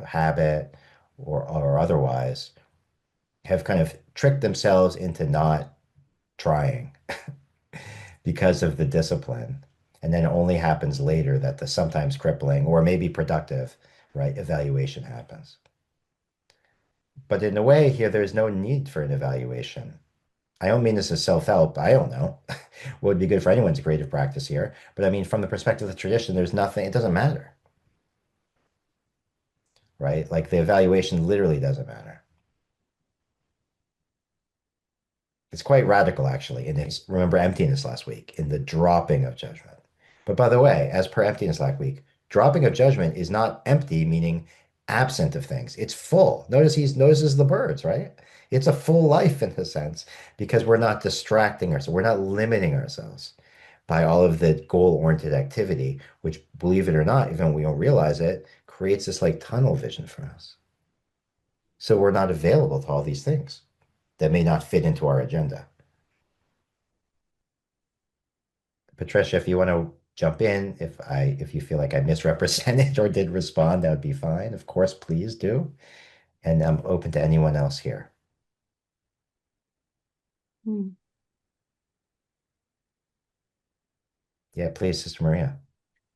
habit or otherwise have kind of tricked themselves into not trying because of the discipline. And then it only happens later that the sometimes crippling or maybe productive, right, evaluation happens. But in a way here, there's no need for an evaluation. I don't mean this as self-help. I don't know what would be good for anyone's creative practice here. But I mean, from the perspective of the tradition, there's nothing, it doesn't matter, right? Like the evaluation literally doesn't matter. It's quite radical, actually, in its, remember emptiness last week, in the dropping of judgment. But by the way, as per emptiness last week, dropping of judgment is not empty, meaning absent of things. It's full. Notice he notices the birds, right? It's a full life in a sense because we're not distracting ourselves. We're not limiting ourselves by all of the goal-oriented activity, which, believe it or not, even when we don't realize it, creates this like tunnel vision for us. So we're not available to all these things that may not fit into our agenda. Patricia, if you want to jump in, if you feel like I misrepresented or did respond, that would be fine. Of course, please do. And I'm open to anyone else here. Hmm. Yeah, please, Sister Maria.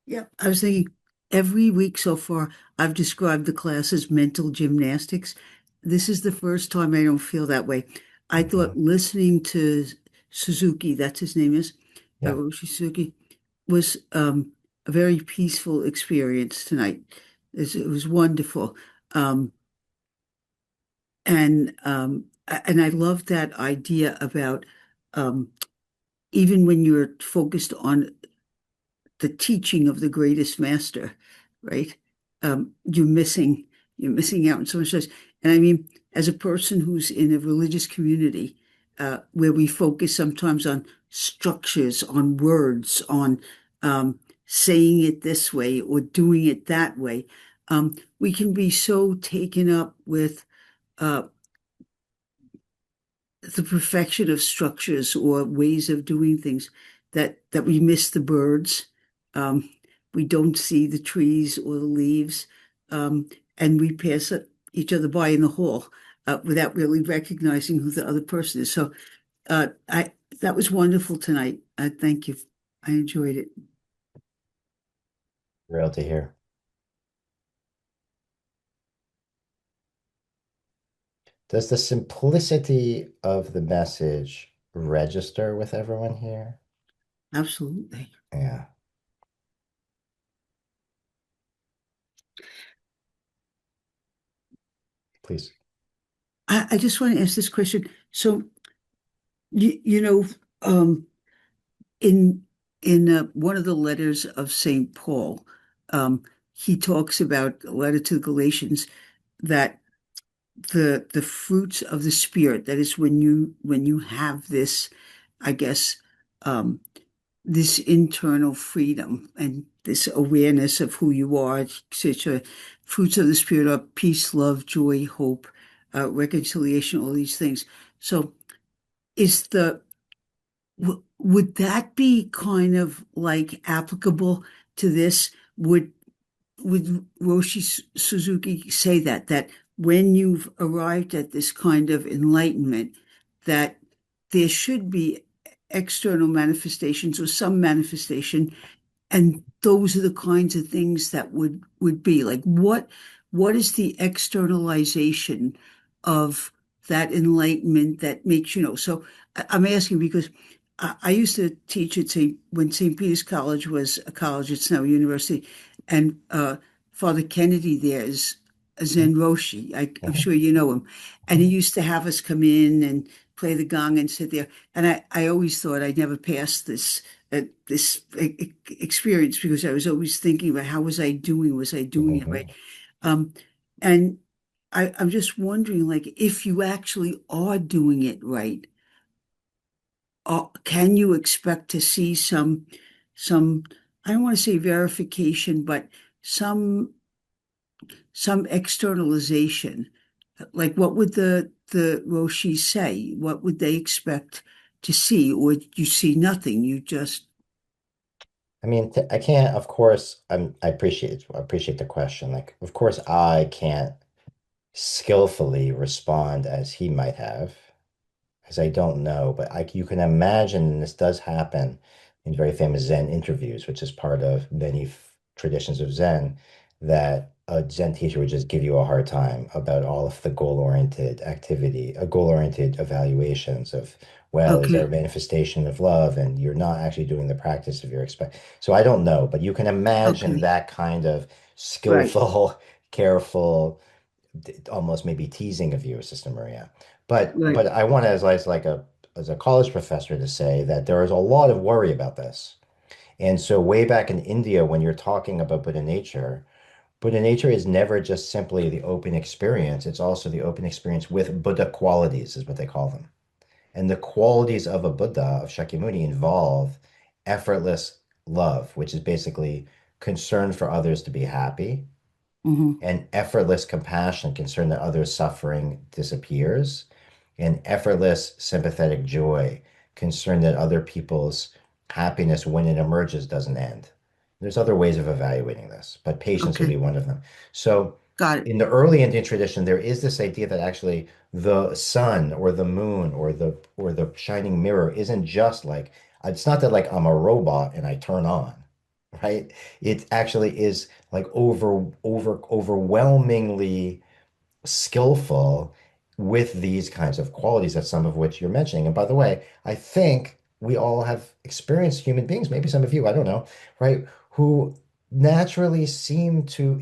Yeah, I was thinking every week so far, I've described the class as mental gymnastics. This is the first time I don't feel that way. I Mhm. thought listening to Suzuki, that's his name is, Yeah. Roshi Suzuki, was a very peaceful experience tonight. It was wonderful. Um, and I love that idea about um, even when you're focused on the teaching of the greatest master, right? You're missing out on so much. And I mean, as a person who's in a religious community, where we focus sometimes on structures, on words, on saying it this way or doing it that way, we can be so taken up with uh, the perfection of structures or ways of doing things that we miss the birds. Um, we don't see the trees or the leaves, and we pass each other by in the hall without really recognizing who the other person is. So I that was wonderful tonight. Thank you. I enjoyed it. Real to hear. Does the simplicity of the message register with everyone here? Absolutely. Yeah, please. I just want to ask this question. So you know, in one of the letters of St. Paul, um, he talks about a letter to the Galatians that the fruits of the Spirit, that is when you have this, I guess, um, this internal freedom and this awareness of who you are, such a fruits of the Spirit are peace, love, joy, hope, reconciliation, all these things. So is the would that be kind of like applicable to this? Would Suzuki say that when you've arrived at this kind of enlightenment, that there should be external manifestations or some manifestation, and those are the kinds of things that would be like what is the externalization of that enlightenment that makes so I'm asking because I used to teach at St. Peter's College was a college, it's now a university, and Father Kennedy there is a Zen Roshi. I'm Mhm. sure you know him, and he used to have us come in and play the gong and sit there, and I always thought I'd never pass this experience because I was always thinking about how was I doing? Was I doing it right? Mhm. Um, and I'm just wondering, like, if you actually are doing it right, can you expect to see some, I don't want to say verification, but some some externalization? Like, what would the Roshi say? What would they expect to see? Or you see nothing? You just I mean, I can't, of course, I appreciate the question. Like, of course, I can't skillfully respond as he might have, because I don't know, but you can imagine, and this does happen in very famous Zen interviews, which is part of many traditions of Zen, that a Zen teacher would just give you a hard time about all of the goal-oriented activity, goal-oriented evaluations of, well, is there a okay, manifestation of love? And you're not actually doing the practice of your expect. So I don't know, but you can imagine okay, that kind of right, skillful, careful, almost maybe teasing of you, Sister Maria. right, But I want as like a as a college professor to say that there is a lot of worry about this. And so way back in India, when you're talking about Buddha nature is never just simply the open experience. It's also the open experience with Buddha qualities, is what they call them. And the qualities of a Buddha, of Shakyamuni, involve effortless love, which is basically concern for others to be happy, hmm and effortless compassion, concern that others' suffering disappears, and effortless sympathetic joy, concern that other people's happiness when it emerges doesn't end. There's other ways of evaluating this, but patience would be okay, one of them. So got it. in the early Indian tradition, there is this idea that actually the sun or the moon or the shining mirror isn't just like it's not that like I'm a robot and I turn on, right? It actually is like overwhelmingly skillful with these kinds of qualities that some of which you're mentioning. And by the way, I think we all have experienced human beings, maybe some of you, I don't know, right, who naturally seem to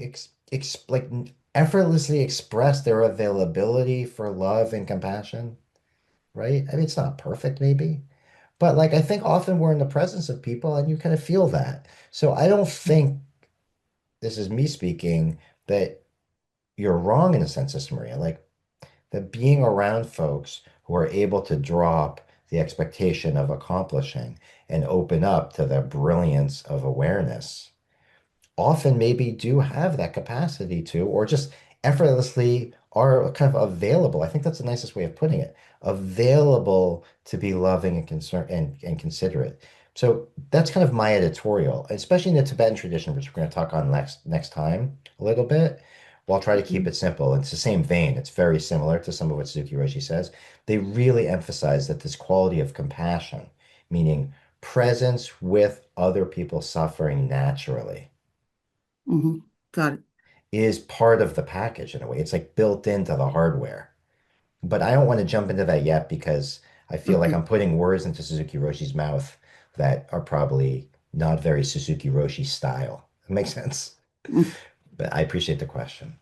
like effortlessly express their availability for love and compassion, right? I mean, it's not perfect, maybe, but like I think often we're in the presence of people and you kind of feel that. So I don't think this is me speaking that you're wrong in a sense, Sister Maria. Like that being around folks who are able to drop the expectation of accomplishing and open up to the brilliance of awareness often maybe do have that capacity to, or just effortlessly are kind of available. I think that's the nicest way of putting it. Available to be loving and concerned and considerate. So that's kind of my editorial, especially in the Tibetan tradition, which we're going to talk on next time a little bit. Well, I'll try to keep Mhm. it simple. It's the same vein. It's very similar to some of what Suzuki Roshi says. They really emphasize that this quality of compassion, meaning presence with other people suffering naturally Mhm. Got it. is part of the package in a way. It's like built into the hardware. But I don't want to jump into that yet because I feel like Okay. I'm putting words into Suzuki Roshi's mouth that are probably not very Suzuki Roshi style. It makes sense. Mm. But I appreciate the question.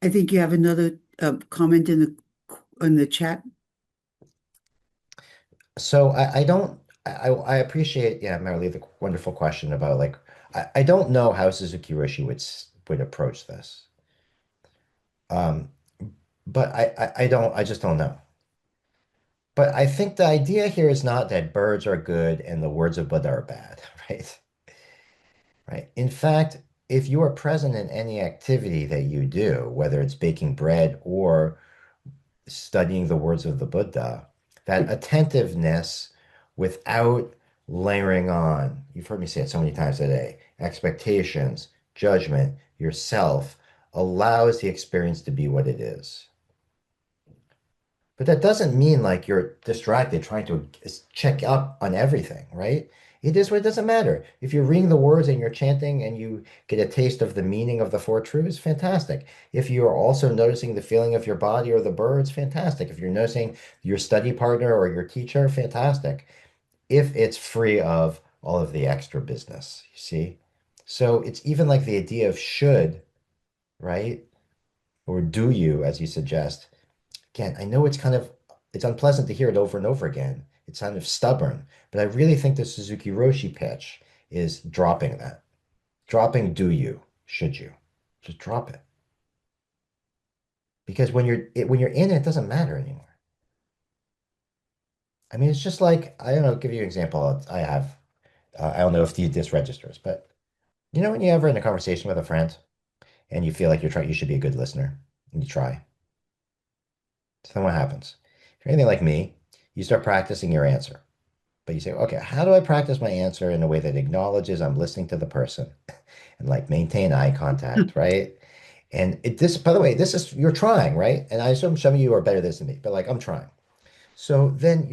I think you have another comment in the chat. So I don't I appreciate, yeah, Marilee, the wonderful question about like I don't know how Suzuki Roshi would approach this. Um, but I just don't know. But I think the idea here is not that birds are good and the words of Buddha are bad, right? Right. In fact, if you are present in any activity that you do, whether it's baking bread or studying the words of the Buddha, that attentiveness without layering on, you've heard me say it so many times today, expectations, judgment, yourself, allows the experience to be what it is. But that doesn't mean like you're distracted trying to check up on everything, right? It is what it doesn't matter. If you're reading the words and you're chanting and you get a taste of the meaning of the four truths, fantastic. If you are also noticing the feeling of your body or the birds, fantastic. If you're noticing your study partner or your teacher, fantastic. If it's free of all of the extra business, you see? So it's even like the idea of should, right? Or do you, as you suggest. Again, I know it's unpleasant to hear it over and over again. It's kind of stubborn, but I really think the Suzuki Roshi pitch is dropping that. Dropping do you, should you. Just drop it. Because when you're in it, it doesn't matter anymore. I mean, it's just like, I don't know, give you an example. I have, I don't know if this registers, but you know, when you ever in a conversation with a friend and you feel like you should be a good listener and you try. So then what happens? If you're anything like me, you start practicing your answer. But you say, okay, how do I practice my answer in a way that acknowledges I'm listening to the person and like maintain eye contact, right? And this, by the way, this is, you're trying, right? And I assume some of you are better at this than me, but like I'm trying. So then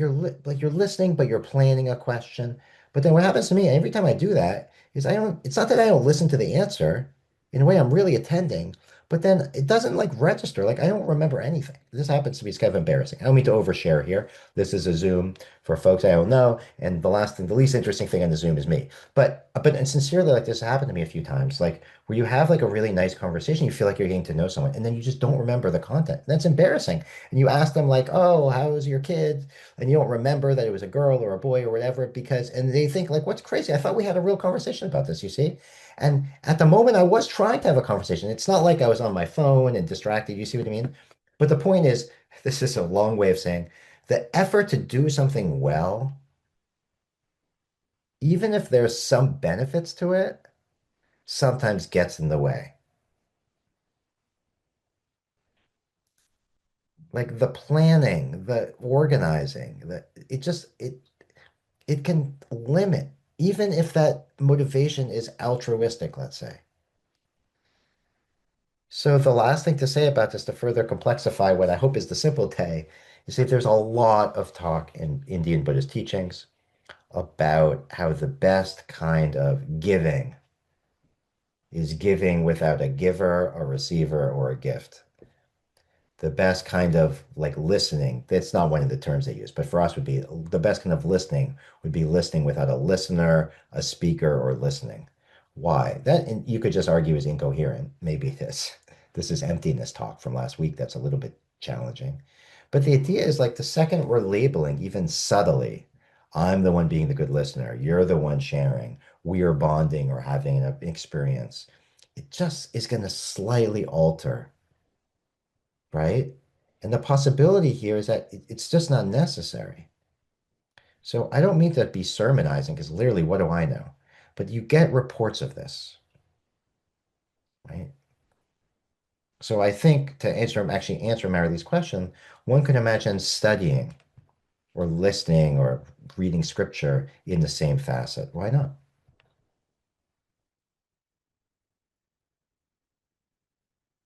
like you're listening, but you're planning a question. But then what happens to me every time I do that is it's not that I don't listen to the answer. In a way, I'm really attending, but then it doesn't like register. Like I don't remember anything. This happens to me. It's kind of embarrassing. I don't mean to overshare here. This is a Zoom for folks I don't know. And the least interesting thing on the Zoom is me. But and sincerely, like this happened to me a few times, like where you have like a really nice conversation, you feel like you're getting to know someone, and then you just don't remember the content. That's embarrassing and you ask them like, "Oh, how was your kid?" and you don't remember that it was a girl or a boy or whatever because and they think like, "What's crazy? I thought we had a real conversation about this," you see? And at the moment I was trying to have a conversation. It's not like I was on my phone and distracted, you see what I mean? But the point is, this is a long way of saying the effort to do something well, even if there's some benefits to it, sometimes gets in the way. Like the planning, the organizing, it can limit, even if that motivation is altruistic, let's say. So the last thing to say about this, to further complexify what I hope is the simple day, is that there's a lot of talk in Indian Buddhist teachings about how the best kind of giving is giving without a giver, a receiver, or a gift. the best kind of like listening, that's not one of the terms they use, but for us would be the best kind of listening would be listening without a listener, a speaker, or listening. Why? That and you could just argue is incoherent. Maybe this is emptiness talk from last week. That's a little bit challenging. But the idea is like the second we're labeling, even subtly, I'm the one being the good listener, you're the one sharing, we are bonding or having an experience. It just is going to slightly alter, right? And the possibility here is that it's just not necessary. So I don't mean to be sermonizing because literally, what do I know? But you get reports of this, right? So I think to actually answer Marilee's question, one could imagine studying or listening or reading scripture in the same facet. Why not?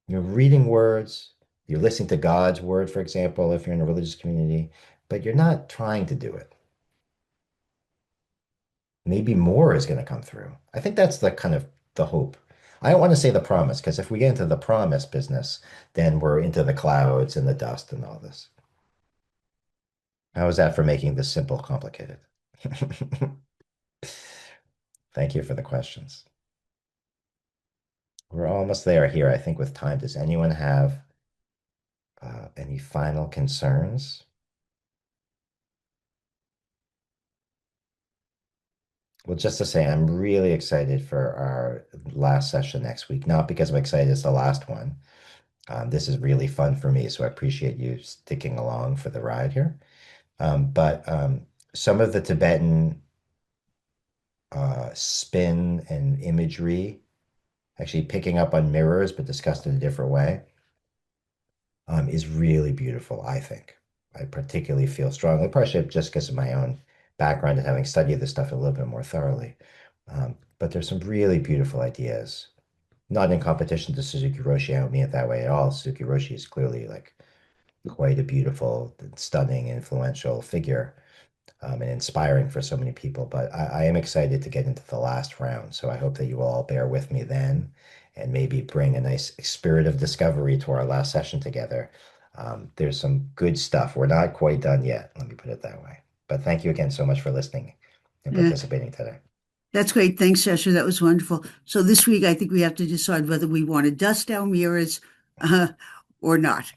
You're reading words, you're listening to God's word, for example, if you're in a religious community, but you're not trying to do it. Maybe more is going to come through. I think that's the kind of the hope. I don't want to say the promise because if we get into the promise business, then we're into the clouds and the dust and all this. How is that for making this simple complicated? Thank you for the questions. We're almost there here, I think, with time. Does anyone have any final concerns? Well, just to say, I'm really excited for our last session next week, not because I'm excited it's the last one. This is really fun for me, so I appreciate you sticking along for the ride here. But some of the Tibetan spin and imagery, actually picking up on mirrors, but discussed in a different way, is really beautiful, I think. I particularly feel strongly, partially just because of my own background and having studied this stuff a little bit more thoroughly. But there's some really beautiful ideas. Not in competition to Suzuki Roshi. I don't mean it that way at all. Suzuki Roshi is clearly like quite a beautiful, stunning, influential figure, and inspiring for so many people. But I am excited to get into the last round. So I hope that you will all bear with me then and maybe bring a nice spirit of discovery to our last session together. There's some good stuff. We're not quite done yet. Let me put it that way. But thank you again so much for listening and Yeah, participating today. that's great. Thanks, Sasha. That was wonderful. So this week, I think we have to decide whether we want to dust our mirrors uh, or not.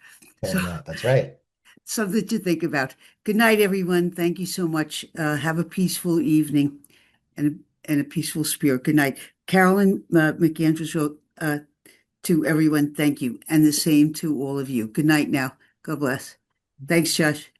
So Or not. That's right. something to think about. Good night, everyone. Thank you so much. Have a peaceful evening and a peaceful spirit. Good night. Carolyn McAndrews wrote to everyone, thank you. And the same to all of you. Good night now. God bless. Thanks, Josh.